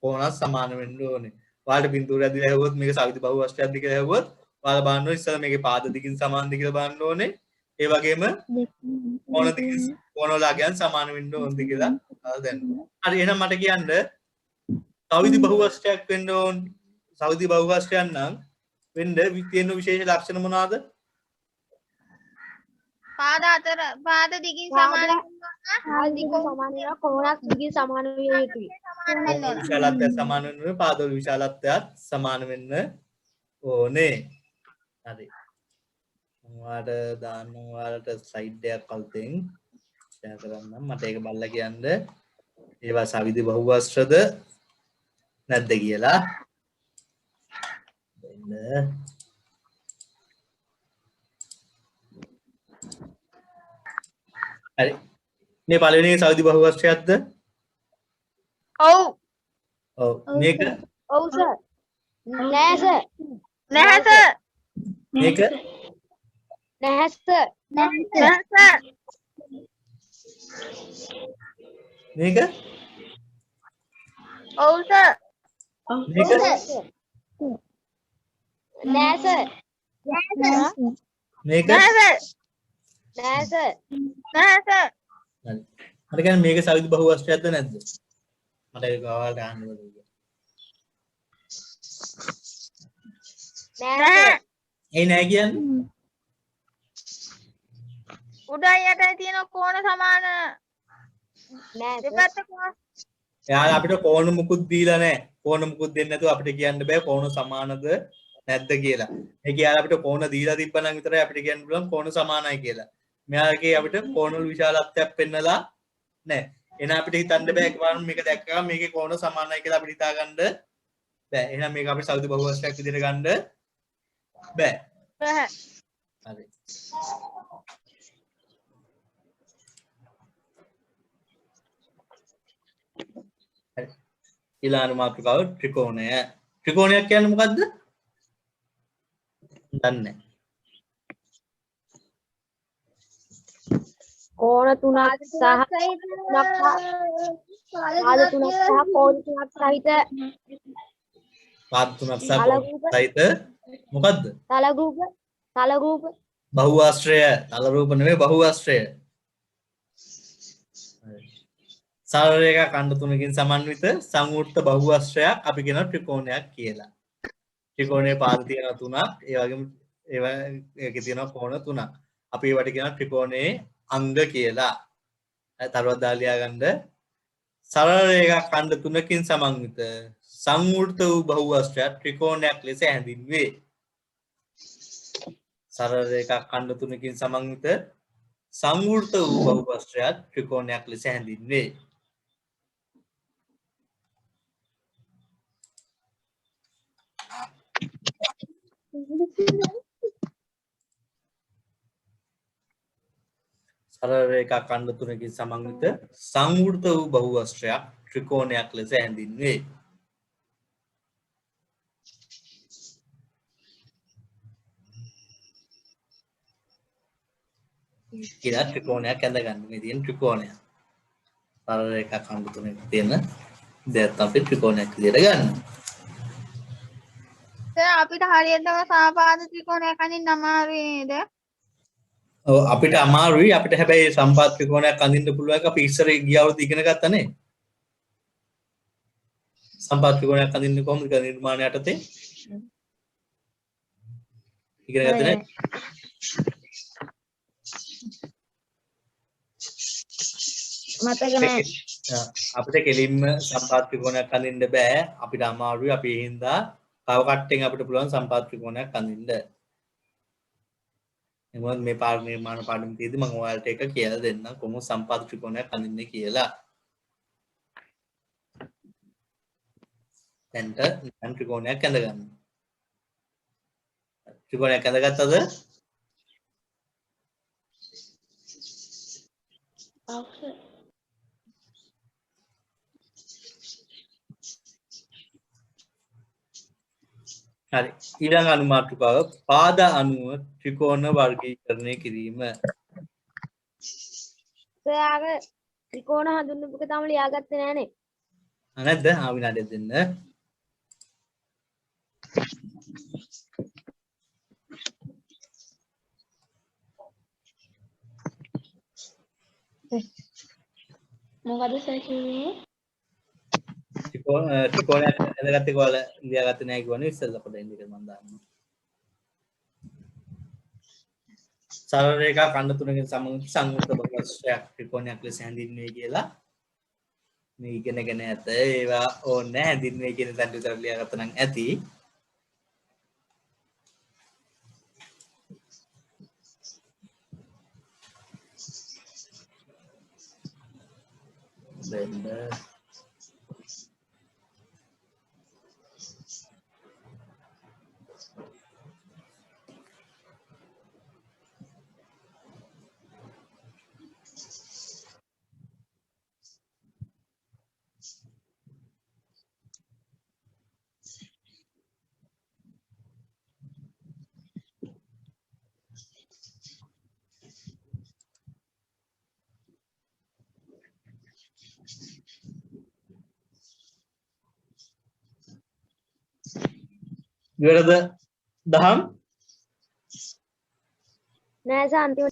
කෝණත් සමාන වෙන්න ඕනේ ඔයාලට පින්තූරයක් දීලා හැවුවොත් මේක සවිදි බහුවස්ත්‍රයක්ද කියලා හැවුවොත් ඔයාලා බලන්න ඕනේ ඉස්සෙල්ලා මේකේ පාද දිගින් සමානද කියලා බලන්න ඕනේ ඒ වගේම කෝණ දිගින් කෝණ වල අගයන් සමාන වෙන්න ඕනද කියලා දැන් හරි එහෙනම් මට කියන්න සවිදි බහුවස්ත්‍රයක් වෙන්න ඕන සවිදි බහුවස්ත්‍රයක් නම් වෙන්න තියෙන විශේෂ ලක්ෂණ මොනවාද පාද අතර පාද දිගින් සමාන පාද දිගින් සමාන වෙනවා කෝණත් දිගින් සමාන විය යුතුයි විශාලත්වය සමාන වෙන්න ඕනේ පාදවල විශාලත්වයත් සමාන වෙන්න ඕනේ හරි ඔයාලට දාන්න ඔයාලට ස්ලයිඩ් එකක් අලුතෙන් ෂෙයා කරන්නම් මට ඒක බලලා කියන්න ඒවා සවිදි බහුවස්ත්‍රද නැද්ද කියලා දෙන්න හරි මේ පළවෙනි එක සවිදි බහුවස්ත්‍රයක්ද ඔව් ඔව් මේක ඔව් සර් නෑ සර් නැහැ සර් මේක නැහැ සර් නැහැ සර් මේක ඔව් සර් මේක නෑ සර් මේක නැහැ සර් නෑ සර් නැහැ සර් හරි මට කියන්නේ මේක සවිදි බහුවස්ත්‍රයක්ද නැද්ද මට ඒක ඔයාලට අහන්න ඕනේ නෑ ඒ නෑ කියන්නේ උඩයි යටයි තියෙන කෝණ සමාන නෑ දෙපැත්ත කෝණ එයාලා අපිට කෝණ මුකුත් දීලා නැහැ. කෝණ මුකුත් දෙන්නේ නැතුව අපිට කියන්න බෑ කෝණ සමානද නැද්ද කියලා. මේක යාලා අපිට කෝණ දීලා තිබ්බනම් විතරයි අපිට කියන්න පුළුවන් කෝණ සමානයි කියලා. මෙයාලගේ අපිට කෝණ වල විශාලත්වයක් පෙන්නලා නැහැ. එහෙනම් අපිට හිතන්න බෑ එකපාරම මේක දැක්කම මේකේ කෝණ සමානයි කියලා අපිට හිතා ගන්න බෑ. එහෙනම් මේක අපිට සවිදි බහුවස්ත්‍රයක් විදිහට ගන්න බෑ. බෑ හරි. ඊළඟ මාතෘකාව ත්‍රිකෝණය. ත්‍රිකෝණයක් කියන්නේ මොකද්ද? දන්නේ නැහැ. කෝණ තුනක් සහ පාද තුනක් සහ කෝණ තුනක් සහිත පාද තුනක් සහ කෝණ සහිත මොකද්ද? තල රූප බහුවස්ත්‍රය. තල රූප නෙමෙයි බහුවස්ත්‍රය. සරල රේඛා ඛණ්ඩ තුනකින් සමන්විත සංවෘත බහුවස්ත්‍රයක් අපි කියන ත්‍රිකෝණයක් කියලා. ත්‍රිකෝණයේ පාද තියෙනවා තුනක්. ඒ වගේම ඒකේ තියෙනවා කෝණ තුනක්. අපි ඒවට කියනවා ත්‍රිකෝණයේ අංග කියලා. තරුවක් දාලා ලියාගන්න. සරල රේඛා ඛණ්ඩ තුනකින් සමන්විත සංවෘත වූ බහුවස්ත්‍රයක් ත්‍රිකෝණයක් ලෙස හැඳින්වේ. සරල රේඛා ඛණ්ඩ තුනකින් සමන්විත සංවෘත වූ බහුවස්ත්‍රයක් ත්‍රිකෝණයක් ලෙස හැඳින්වේ. සරල රේඛා ඛණ්ඩ තුනකින් සමන්විත සංවෘත වූ බහුවස්ත්‍රයක් ත්‍රිකෝණයක් ලෙස හැඳින්වේ. කියලා ත්‍රිකෝණයක් ඇඳගන්න. මේ තියෙන ත්‍රිකෝණය. සරල රේඛා ඛණ්ඩ තුනක තියෙන දෙයක් අපි ත්‍රිකෝණයක් විදිහට ගන්න. සර් අපිට හරියටම සාපාද ත්‍රිකෝණයක් අඳින්න අමාරුයි නේද? ඔව් අපිට අමාරුයි. අපිට හැබැයි සම්පාද ත්‍රිකෝණයක් අඳින්න පුළුවන්. අපි ඉස්සර ගිය අවුරුද්ද ඉගෙන ගත්තා නේ. සම්පාද ත්‍රිකෝණයක් අඳින්නේ කොහොමද කියලා නිර්මාණ යටතේ ඉගෙන ගත්තේ නේ. මතක නැහැ. අපිට කෙලින්ම සම්පාද ත්‍රිකෝණයක් අඳින්න බෑ. අපිට අමාරුයි. අපි ඒ හින්දා තව කට්ටෙන් අපිට පුළුවන් සම්පාද ත්‍රිකෝණයක් අඳින්න. එමුත් මේ පාඩම නිර්මාණ පාඩම තියදී මම ඔයාලට එක කියලා දෙන්නම් කොහොමද සම්පාද ත්‍රිකෝණයක් අඳින්නේ කියලා. දැන් ත්‍රිකෝණයක් ඇඳගන්න. ත්‍රිකෝණයක් ඇඳගත්තද? හරි. ඊළඟ අනුමාතෘකාව පාද අණුව ත්‍රිකෝණ වර්ගීකරණය කිරීම. ඔයාගේ ත්‍රිකෝණ හඳුන්වපු එක තාම ලියාගත්තේ නෑනේ. නැද්ද? විනාඩියක් දෙන්න. මොකද සර් කියන්නේ? ත්‍රිකෝණයක් ඇඳගත්තේ කොහොමද? ලියාගත්තේ නැහැ කිව්වනේ ඉස්සෙල්ලා පොඩ්ඩක් ඉන්න එක මම දාන්නම්. සරල රේඛා ඛණ්ඩ තුනකින් සංවෘත බහුවස්ත්‍රයක් ත්‍රිකෝණයක් ලෙස හැඳින්වේ කියලා මේ ඉගෙනගෙන ඇත. ඒවා ඕනේ හැඳින්වේ කියන තැන විතර ලියාගත්තා නම් ඇති. then ඉවරද දහම්? නෑ සර් අන්තිම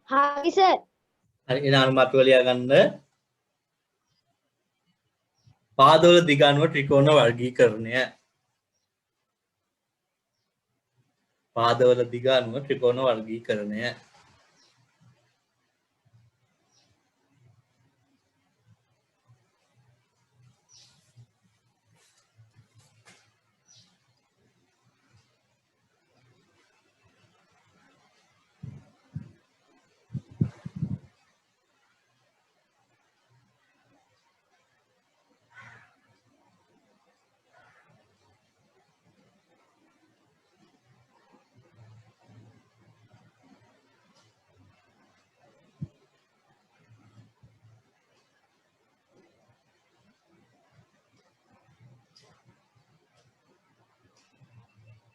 හරි සර්. හරි එන අනුමත වලියා ගන්න. පාදවල දිග අනුව ත්‍රිකෝණ වර්ගීකරණය. පාදවල දිග අනුව ත්‍රිකෝණ වර්ගීකරණය.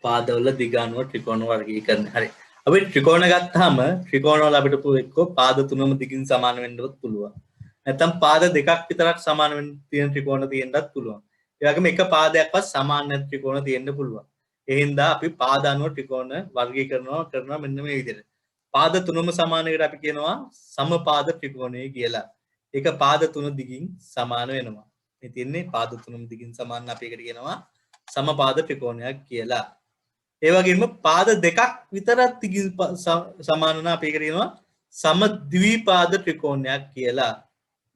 පාදවල දිග අනුව ත්‍රිකෝණ වර්ගීකරණය. හරි. අපි ත්‍රිකෝණ ගත්තාම ත්‍රිකෝණ වල අපිට එක්ක පාද තුනම දිගින් සමාන වෙන්නවත් පුළුවන්. නැත්නම් පාද දෙකක් විතරක් සමාන වෙන්න තියෙන ත්‍රිකෝණ තියෙන්නත් පුළුවන්. ඒ වගේම එක පාදයක්වත් සමාන නැති ත්‍රිකෝණ තියෙන්න පුළුවන්. ඒ හින්දා අපි පාද අනුව ත්‍රිකෝණ වර්ගීකරනවා මෙන්න මේ විදිහට. පාද තුනම සමාන එකට අපි කියනවා සමපාද ත්‍රිකෝණය කියලා. ඒක පාද තුන දිගින් සමාන වෙනවා. මේ තියන්නේ පාද තුනම දිගින් සමාන අපි එකට කියනවා සමපාද ත්‍රිකෝණයක් කියලා. ඒ වගේම පාද දෙකක් විතරක් දිගින් සමාන නම් අපි ඒකට කියනවා සමද්විපාද ත්‍රිකෝණයක් කියලා.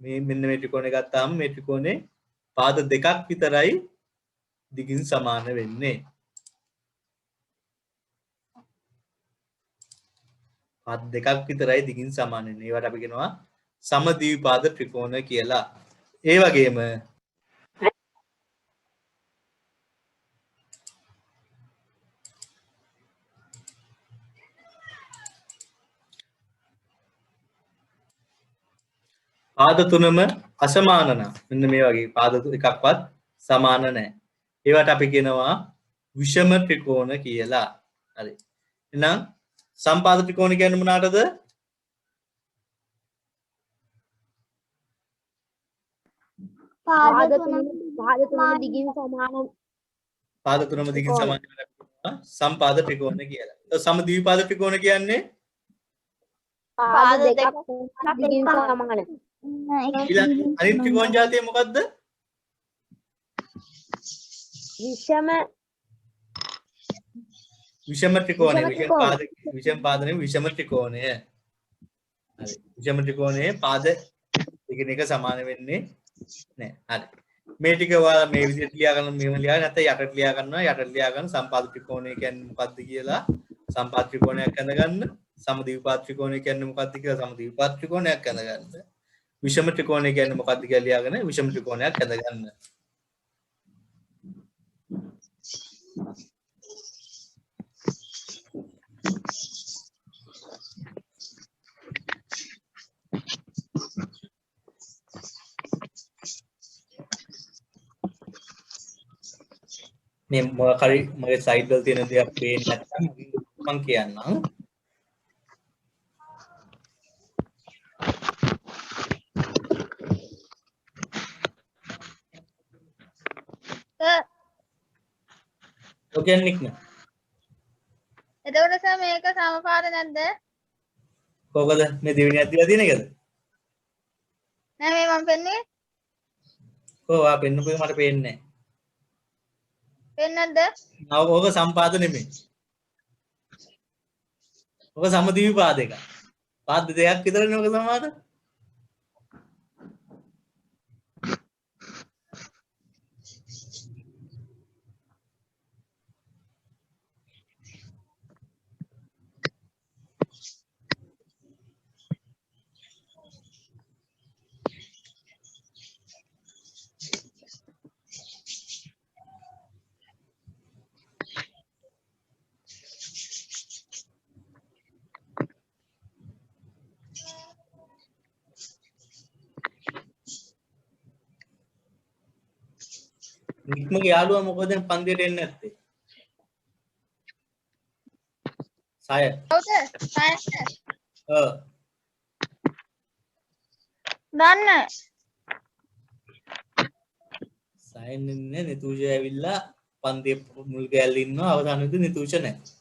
මේ මෙන්න මේ ත්‍රිකෝණය ගත්තාම මේ ත්‍රිකෝණේ පාද දෙකක් විතරයි දිගින් සමාන වෙන්නේ. පාද දෙකක් විතරයි දිගින් සමාන වෙන්නේ. ඒවට අපි කියනවා සමද්විපාද ත්‍රිකෝණ කියලා. ඒ වගේම පාද තුනම අසමාන නම් මෙන්න මේ වගේ පාද එකක්වත් සමාන නැහැ. ඒවට අපි කියනවා විෂම ත්‍රිකෝණ කියලා. හරි. එහෙනම් සම්පාද ත්‍රිකෝණ කියන්නේ මොනකටද? පාද තුනම දිගින් සමාන. පාද තුනම දිගින් සමාන වෙනවා සම්පාද ත්‍රිකෝණ කියලා. සමද්විපාද ත්‍රිකෝණ කියන්නේ පාද දෙකක් දිගින් සමාන. අනිත් ත්‍රිකෝණ ජාතිය මොකද්ද? විෂම ත්‍රිකෝණය. විෂම පාදනේ විෂම ත්‍රිකෝණය. හරි. විෂම ත්‍රිකෝණයේ පාද එකිනෙක සමාන වෙන්නේ නැහැ. හරි. මේ ටික ඔයාලා මේ විදිහට ලියා ගන්න මෙහෙම ලියා නැත්නම් යටට ලියා ගන්නවා. යටට ලියා ගන්න සම්පාද ත්‍රිකෝණය කියන්නේ මොකක්ද කියලා සම්පාද ත්‍රිකෝණයක් අඳගන්න. සමද්විපාද ත්‍රිකෝණය කියන්නේ මොකක්ද කියලා සමද්විපාද ත්‍රිකෝණයක් අඳගන්න. විෂම ත්‍රිකෝණය කියන්නේ මොකක්ද කියලා ලියාගෙන විෂම ත්‍රිකෝණයක් අඳගන්න. මේ මොකක් හරි මගේ සයිඩ් වල තියෙන දේක් පේන්නේ නැත්නම් මම කියන්නම්. ඔකේ නික්ම. එතකොට සර් මේක සමපාද නැද්ද? කොහොමද මේ දෙවෙනියක් දීලා තියෙන එකද? නෑ මේ මම පෙන්නේ. කොහොම ආ පෙන්නපු එක මට පේන්නේ නැහැ. පෙන්නද්ද? ඕක සම්පාද නෙමෙයි. ඕක සමද්විපාද එක. පාද දෙකක් විතරනේ ඕක සමාද. නික්මගේ යාළුවා මොකද දැන් පන්තියට එන්නේ නැත්තේ? සය. කවුද? සයන්ස්. ඔව්. දන්න. සයන් ඉන්නේ නිතුෂ ඇවිල්ලා පන්තියේ මුල් කෑල්ලේ ඉන්නවා අවසානයේදී නිතුෂ නැහැ.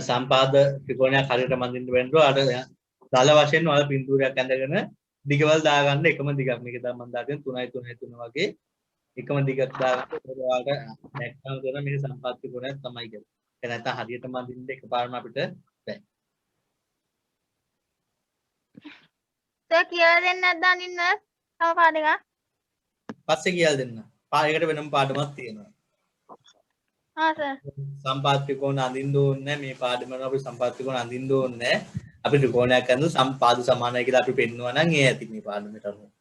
සම්පාද ත්‍රිකෝණයක් හරියට මඳින්න වෙන්න අර දල වශයෙන් වල පින්තූරයක් ඇඳගෙන දිගවල් දාගන්න එකම දිගක් මේක තමයි මම දාගෙන 3යි 3යි 3 වගේ එකම දිගක් දාගන්න ඔයාලට නැක්කම කරන මේක සම්පාද ත්‍රිකෝණයක් තමයි කියන්නේ. ඒක නැත්නම් හරියට මඳින්න එකපාරම අපිට බෑ. සර් කියලා දෙන්නේ නැද්ද අනින්න? තව පාඩ එකක්. පස්සේ කියලා දෙන්න. පාඩයකට වෙනම පාඩමක් තියෙනවා. ආ සර්. සම්පාද ත්‍රිකෝණ අඳින්න ඕනේ මේ පාඩමන අපි සම්පාද ත්‍රිකෝණ අඳින්න ඕනේ අපි ත්‍රිකෝණයක් අඳු සම්පාද සමානයි කියලා අපි පෙන්නවා නම් ඒ ඇති මේ පාඩමට අනුව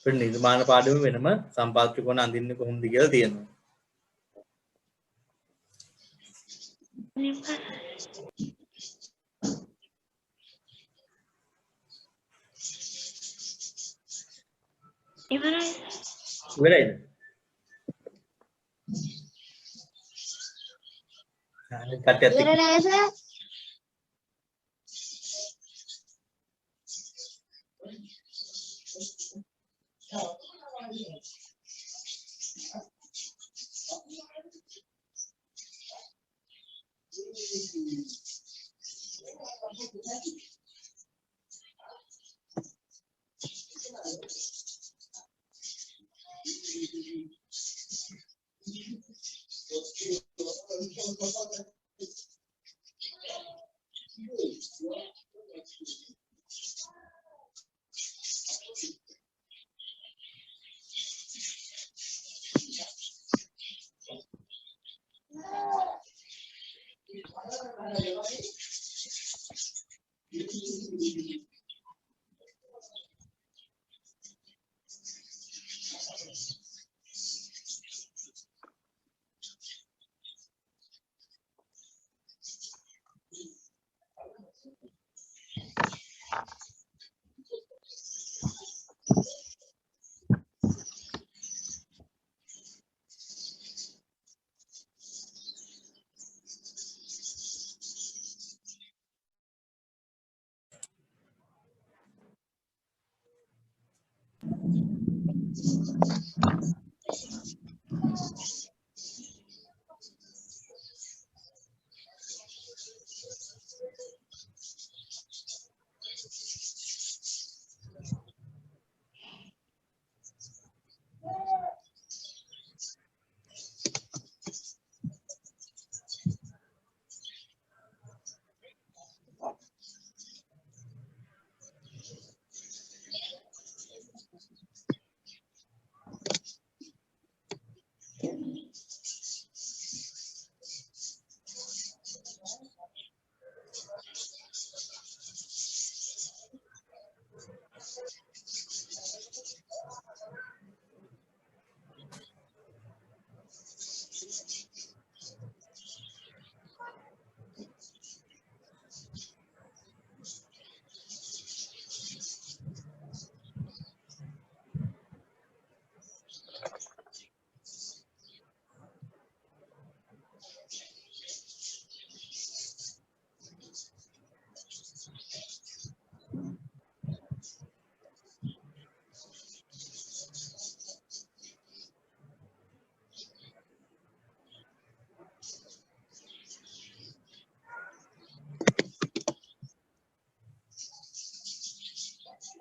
අපිට නිර්මාණ පාඩම වෙනම සම්පාද ත්‍රිකෝණ අඳින්නේ කොහොමද කියලා තියෙනවා ඉවරයිද කට්ටියත් එක්ක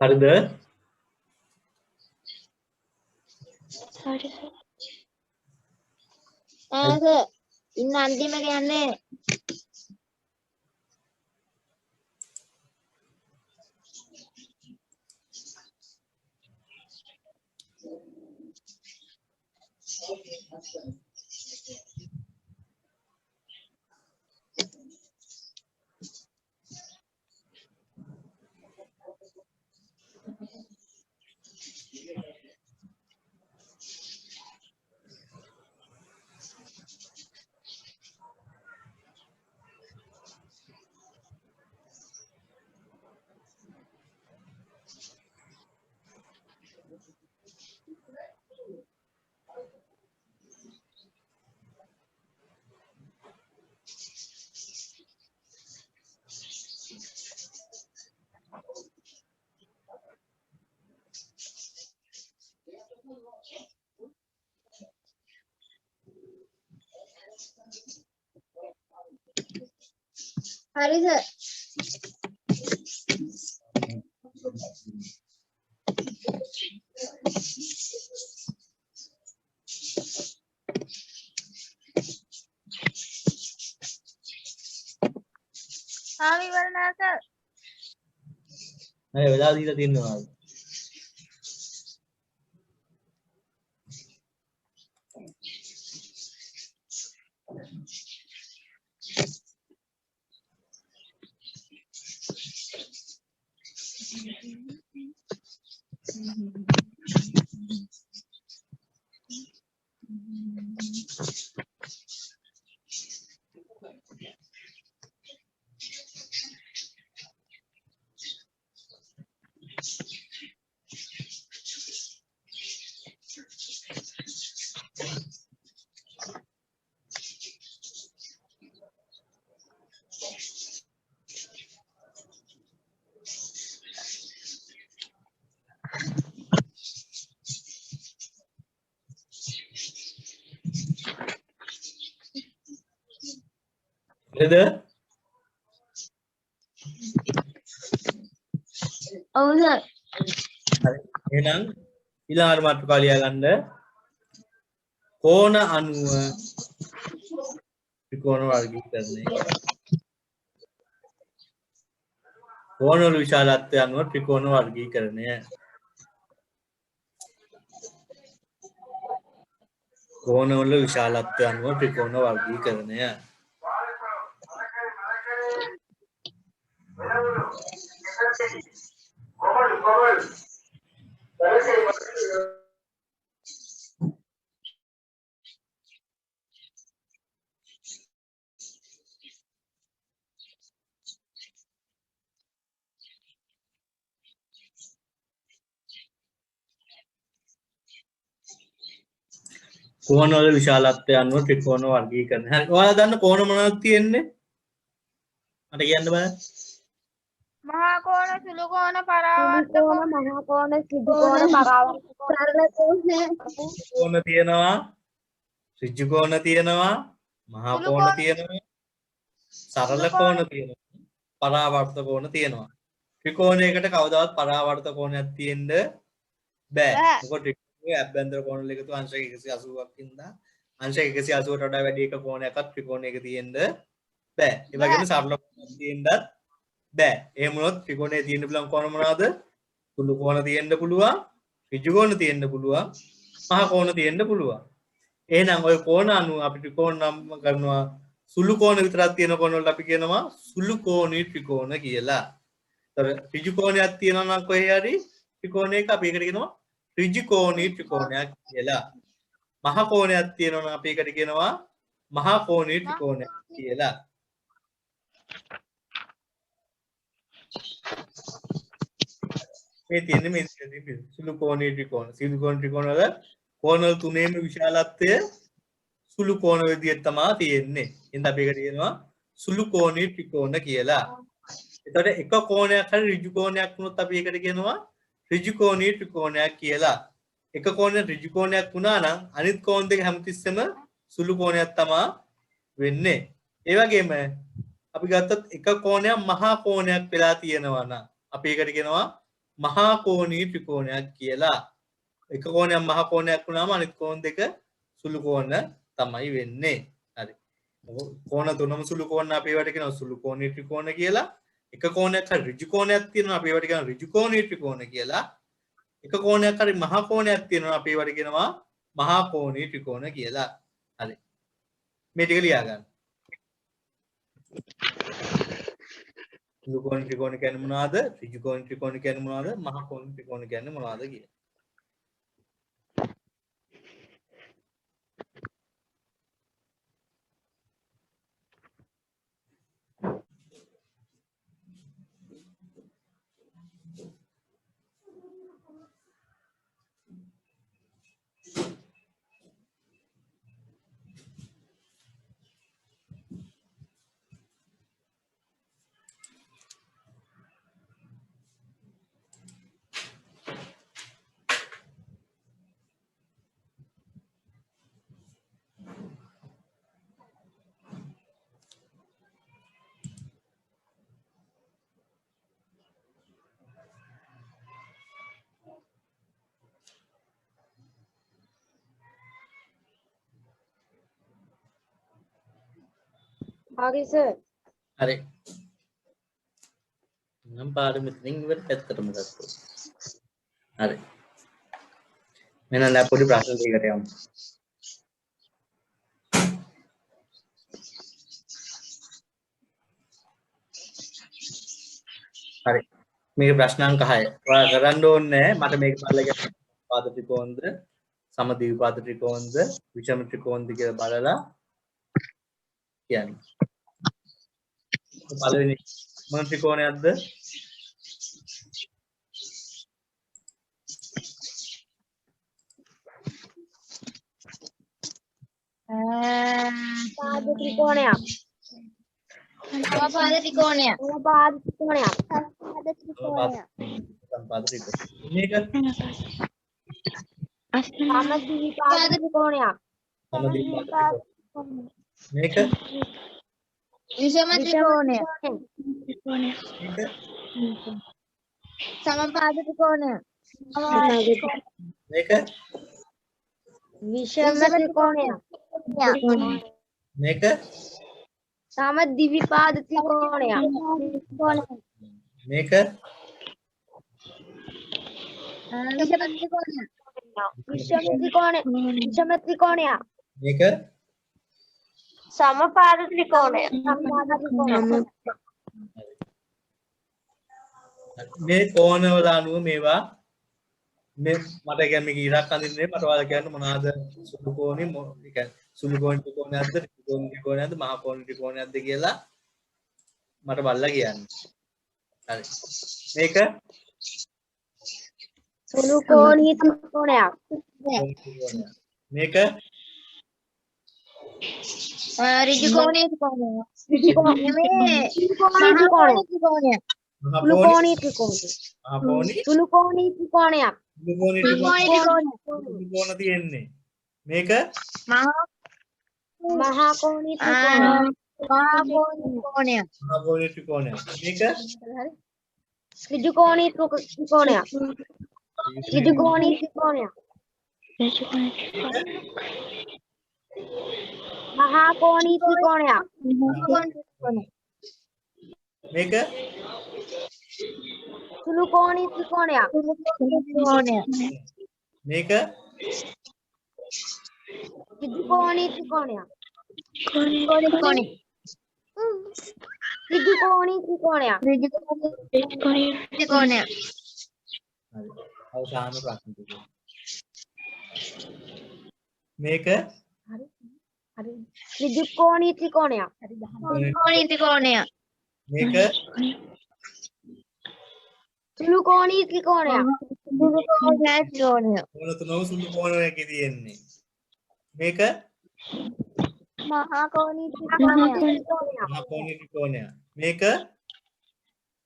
හරිද හරි ඉන්න අන්තිම කියන්නේ හරි සර්. ඉවරනා සර්. හරි වෙලා දීලා තියෙනවා. එද ඔව් සර්. හරි එහෙනම් ඊළඟට මාතෘකාව ලියා ගන්න කෝණ අණුව ත්‍රිකෝණ වර්ගීකරණය කෝණ වල විශාලත්වය අනුව ත්‍රිකෝණ වර්ගීකරණය කෝණ වල විශාලත්වය අනුව ත්‍රිකෝණ වර්ගීකරණය කෝණ වල විශාලත්වය අනුව ත්‍රිකෝණ වර්ගීකරණය. හරි. ඔයාලා දන්න කෝණ මොනවද තියෙන්නේ? මට කියන්න බෑ. මහා කෝණ, සුළු කෝණ, සුළු පරාවර්තක කෝණ, මහා කෝණ, සිදු කෝණ, පරාවර්තක කෝණ, සරල කෝණ, කෝණ තියෙනවා, ඍජු කෝණ තියෙනවා, මහා සුළු කෝණ කෝණ, තියෙනවා, සරල සුළු කෝණ කෝණ තියෙනවා, පරාවර්ත කෝණ තියෙනවා. ත්‍රිකෝණයකට කවදාවත් පරාවර්ත කෝණයක් තියෙන්න බෑ. බෑ. මොකද ත්‍රිකෝණයේ අභ්‍යන්තර කෝණ වල එකතු අංශක 180ක් ඉඳලා අංශක 180ට වඩා වැඩි එක කෝණයක්වත් ත්‍රිකෝණයක තියෙන්න බෑ. ඒ වගේම සරල කෝණයක් තියෙන්නත් බෑ. එහෙම වුණොත් ත්‍රිකෝණයේ තියෙන්න පුළුවන් කෝණ මොනවාද? සුළු කෝණ තියෙන්න පුළුවන්, ඍජු කෝණ තියෙන්න පුළුවන්, මහා කෝණ තියෙන්න පුළුවන්. එහෙනම් ඔය කෝණ අනුව අපි ත්‍රිකෝණ නම් කරනවා සුළු කෝණ විතරක් තියෙන කෝණ වලට අපි කියනවා සුළු කෝණී ත්‍රිකෝණ කියලා. ඒතර ඍජු කෝණයක් තියෙනවා නම් කොහේ හරි ත්‍රිකෝණයක අපි ඒකට කියනවා ඍජු කෝණී ත්‍රිකෝණයක් කියලා. මහා කෝණයක් තියෙනවා නම් අපි ඒකට කියනවා මහා කෝණී ත්‍රිකෝණයක් කියලා. මේ තියෙන්නේ මේ සුළු කෝණී ත්‍රිකෝණ. සුළු කෝණ ත්‍රිකෝණ වල කෝණ වල තුනේම විශාලත්වය සුළු කෝණ විදියට තමයි තියෙන්නේ. එහෙනම් අපි ඒකට කියනවා සුළු කෝණී ත්‍රිකෝණ කියලා. එතකොට එක කෝණයක් හරි ඍජු කෝණයක් වුණොත් අපි ඒකට කියනවා ඍජු කෝණී ත්‍රිකෝණයක් කියලා. එක කෝණයක් ඍජු කෝණයක් වුණා නම් අනිත් කෝණ දෙක හැමතිස්සෙම සුළු කෝණයක් තමයි වෙන්නේ. ඒ වගේම අපි ගත්තොත් එක කෝණයක් මහා කෝණයක් වෙලා තියෙනවා නම් අපි ඒකට කියනවා මහා කෝණී ත්‍රිකෝණයක් කියලා. එක කෝණයක් මහා කෝණයක් වුණාම අනිත් කෝණ දෙක සුළු කෝණ තමයි වෙන්නේ. හරි. කෝණ තුනම සුළු කෝණ අපි ඒවට කියනවා සුළු කෝණී ත්‍රිකෝණ කියලා. එක කෝණයක් හරි ඍජු කෝණයක් තියෙනවා අපි ඒවට කියනවා ඍජු කෝණී ත්‍රිකෝණ කියලා. එක කෝණයක් හරි මහා කෝණයක් තියෙනවා අපි ඒවට කියනවා මහා කෝණී ත්‍රිකෝණ කියලා. හරි. මේ ටික ලියා ගන්න. සුළු කෝණ ත්‍රිකෝණ කියන්නේ මොනවද? ඍජු කෝණ ත්‍රිකෝණ කියන්නේ මොනවද? මහා කෝණ ත්‍රිකෝණ කියන්නේ මොනවද කියලා. හරි සර්. හරි. නම් පාඩම මෙතනින් ඉවර පැත්තටම ගත්තා. හරි. මෙන්න දැන් පොඩි ප්‍රශ්න දෙකකට යමු. හරි. මේක ප්‍රශ්න අංක 6. ඔයාලා කරන්න ඕනේ මට මේක බලලා පාද ත්‍රිකෝණද සමද්විපාද ත්‍රිකෝණද විෂම ත්‍රිකෝණද කියලා බලලා කියන්න. පළවෙනි මොන ත්‍රිකෝණයක්ද? පාද ත්‍රිකෝණයක්. සමපාද ත්‍රිකෝණයක්. පාද ත්‍රිකෝණයක්. පාද ත්‍රිකෝණයක්. සම්පාද ත්‍රිකෝණ. මේක සමද්විපාද ත්‍රිකෝණයක්. සමද්විපාද ත්‍රිකෝණ. මේක විෂම ත්‍රිකෝණයක්. මේක සමපාද ත්‍රිකෝණයක්. මේක විෂම ත්‍රිකෝණයක්. මේක සමද්විපාද ත්‍රිකෝණයක්. මේක විෂම ත්‍රිකෝණයක්. විෂම ත්‍රිකෝණය. විෂම ත්‍රිකෝණයක්. මේක සමපාද ත්‍රිකෝණයක්. සමපාද ත්‍රිකෝණයක්. මේ කෝණවල අනුව මේවා මේ මට කියන්නේ මේක ඉරක් අඳින්නේ මට ඔයාලා කියන්න මොනවාද සුළු කෝණේ ඒ කියන්නේ සුළු කෝණ ත්‍රිකෝණයක්ද ත්‍රිකෝණ ත්‍රිකෝණයක්ද මහා කෝණ ත්‍රිකෝණයක්ද කියලා මට බලලා කියන්න. හරි. මේක සුළු කෝණී ත්‍රිකෝණයක්. මේක ඍජු කෝණීය ත්‍රිකෝණයක්. ඍජු කෝණී ත්‍රිකෝණයක්. මහා සුළු කෝණ කෝණී ත්‍රිකෝණයක්. මහා කෝණේ සුළු කෝණී ත්‍රිකෝණයක්. ත්‍රිකෝණ තියෙන්නේ. මේක මහා මහා කෝණී ත්‍රිකෝණයක්. මහා ත්‍රිකෝණයක්. මහා කෝණේ ත්‍රිකෝණයක්. මේක ඍජු කෝණී ත්‍රිකෝණයක්. ඍජු කෝණී ත්‍රිකෝණයක්. මහා කෝණී ත්‍රිකෝණයක්. මේක සුළු කෝණී ත්‍රිකෝණයක්. මේක ඍජු කෝණී ත්‍රිකෝණයක්. ඍජු කෝණී ත්‍රිකෝණයක්. ත්‍රිකෝණයක්. හරි. අවසාන ප්‍රශ්න දෙක. මේක හරි. ඍජු කෝණී ත්‍රිකෝණයක්. කෝණීය ත්‍රිකෝණයක්. මේක සුළු කෝණී ත්‍රිකෝණයක්. සුළු කෝණීය ත්‍රිකෝණයක්. කෝණ තුනම සුළු කෝණයක තියෙන්නේ. මේක මහා කෝණී ත්‍රිකෝණයක්. මහා කෝණී ත්‍රිකෝණයක්. මේක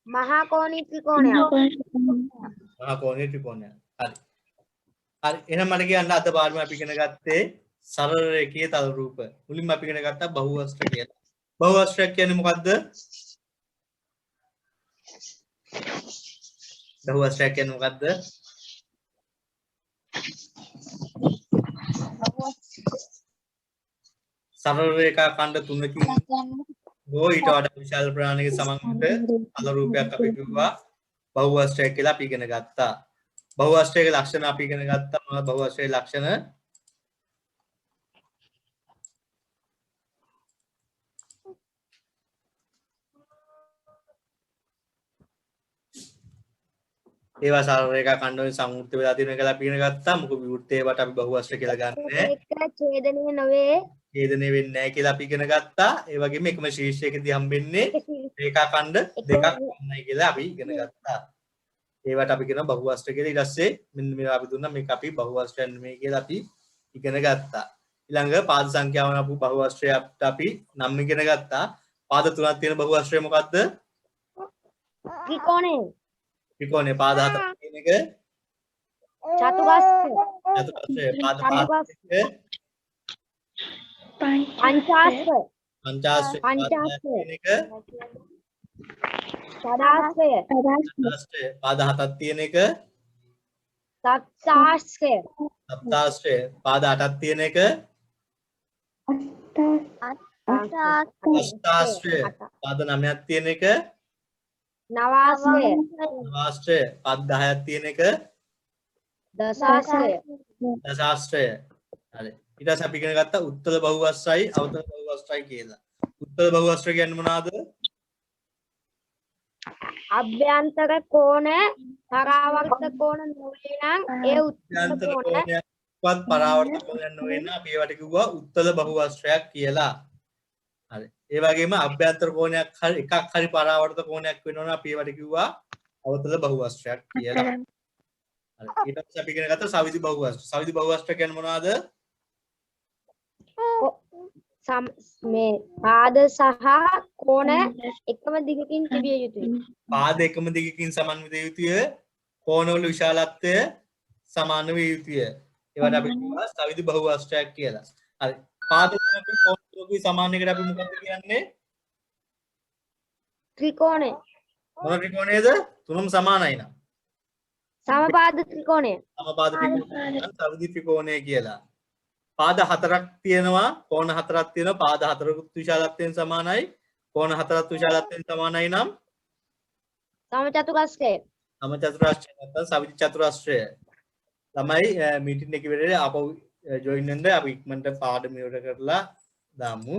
මහා කෝණී ත්‍රිකෝණයක්. මහා කෝණී ත්‍රිකෝණයක්. හරි. හරි. එහෙනම් මට කියන්න අද පාඩම අපි ඉගෙන ගත්තේ සරල රේඛීය තල රූප. මුලින්ම අපි ඉගෙන ගත්තා බහුවස්ත්‍ර කියලා. බහුවස්ත්‍රයක් කියන්නේ මොකද්ද? බහුවස්ත්‍රයක් කියන්නේ මොකද්ද? සරල රේඛා ඛණ්ඩ තුනකින් හෝ ඊට වඩා විශාල ප්‍රමාණයක සමන්විත තල රූපයක් අපි කිව්වා බහුවස්ත්‍රයක් කියලා අපි ඉගෙන ගත්තා. බහුවස්ත්‍රයේ ලක්ෂණ අපි ඉගෙන ගත්තා. මොනවද බහුවස්ත්‍රයේ ලක්ෂණ? ඒවා සරල රේඛා ඛණ්ඩ වලින් සංයුක්ත වෙලා තියෙන එක අපි ඉගෙන ගත්තා. මොකද විවෘතේවට අපි බහුවස්ත්‍ර කියලා ගන්නෑ. ඒක ඡේදනය නොවේ. ඡේදනය වෙන්නේ නැහැ කියලා අපි ඉගෙන ගත්තා. ඒ වගේම එකම ශීර්ෂයකදී හම්බෙන්නේ රේඛා ඛණ්ඩ දෙකක් වන්නයි කියලා අපි ඉගෙන ගත්තා. ඒවට අපි කියන බහුවස්ත්‍ර කියලා. ඊට පස්සේ මෙන්න මේවා අපි දුන්නා මේක අපි බහුවස්ත්‍රයක් නෙමෙයි කියලා අපි ඉගෙන ගත්තා. ඊළඟ පාද සංඛ්‍යාවන් අපු බහුවස්ත්‍රයට අපි නම් ඉගෙන ගත්තා. පාද තුනක් තියෙන බහුවස්ත්‍රය මොකද්ද? ත්‍රිකෝණය. ත්‍රිකෝණේ පාද හතරක් තියෙන එක චතුරස්‍රය. චතුරස්‍රය. පාද පහක් තියෙන එක පංචාස්‍රය. පංචාස්‍රය. පංචාස්‍රය. තියෙන එක ෂඩාස්‍රය. ෂඩාස්‍රය. පාද හතක් තියෙන එක සප්තාස්‍රය. සප්තාස්‍රය. පාද අටක් තියෙන එක අෂ්ටාශ්‍රය. පද 9ක් තියෙන එක නවාශ්‍රය නවාශ්‍රය. පද 10ක් තියෙන එක දසාශ්‍රය දසාශ්‍රය. හරි. ඊට පස්සේ අපි ඉගෙන ගත්තා උත්තර බහුවස්ත්‍රයි අවතර බහුවස්ත්‍රයි කියලා. උත්තර බහුවස්ත්‍ර කියන්නේ මොනවාද? අභ්‍යන්තර කෝණ පරාවර්ත කෝණ නොවේ නම් ඒ උත්තර අභ්‍යන්තර කෝණ කෝණයක්වත් පරාවර්ත කෝණයක් නොවේ නම් අපි ඒවට කිව්වා උත්තර බහුවස්ත්‍රයක් කියලා. හරි. ඒ වගේම අභ්‍යන්තර කෝණයක් හරි එකක් හරි පරාවර්ත කෝණයක් වෙනවා නම් අපි ඒවට කිව්වා අවතල බහුවස්ත්‍රයක් කියලා. හරි. ඊට පස්සේ අපි ඉගෙන ගත්තා සවිධි බහුවස්ත්‍ර. සවිධි බහුවස්ත්‍ර කියන්නේ මොනවද? මේ පාද සහ කෝණ එකම දිගකින් තිබිය යුතුයි. පාද එකම දිගකින් සමන්විත යුතුය. කෝණවල විශාලත්වය සමාන විය යුතුය. ඒවට අපි කියනවා සවිධි බහුවස්ත්‍රයක් කියලා. හරි. පාද තුනක කෝණ තුනක සමාන එකට අපි මොකක්ද කියන්නේ? ත්‍රිකෝණය මොන ත්‍රිකෝණයද? තුනම සමානයි නම්. සමපාද ත්‍රිකෝණය සමපාද ත්‍රිකෝණය සවිධි ත්‍රිකෝණය කියලා. පාද හතරක් තියෙනවා, කෝණ හතරක් තියෙනවා. පාද හතරකුත් විශාලත්වයෙන් සමානයි. කෝණ හතරත් විශාලත්වයෙන් සමානයි නම් සමචතුරස්‍රය සමචතුරාශ්‍රය නැත්නම් සවිධි චතුරාශ්‍රය. ළමයි මීටින් එක ඉවරනේ ආපහු ජොයින් වෙන්න අපි ඉක්මනට පාඩම ඉවර කරලා දාමු.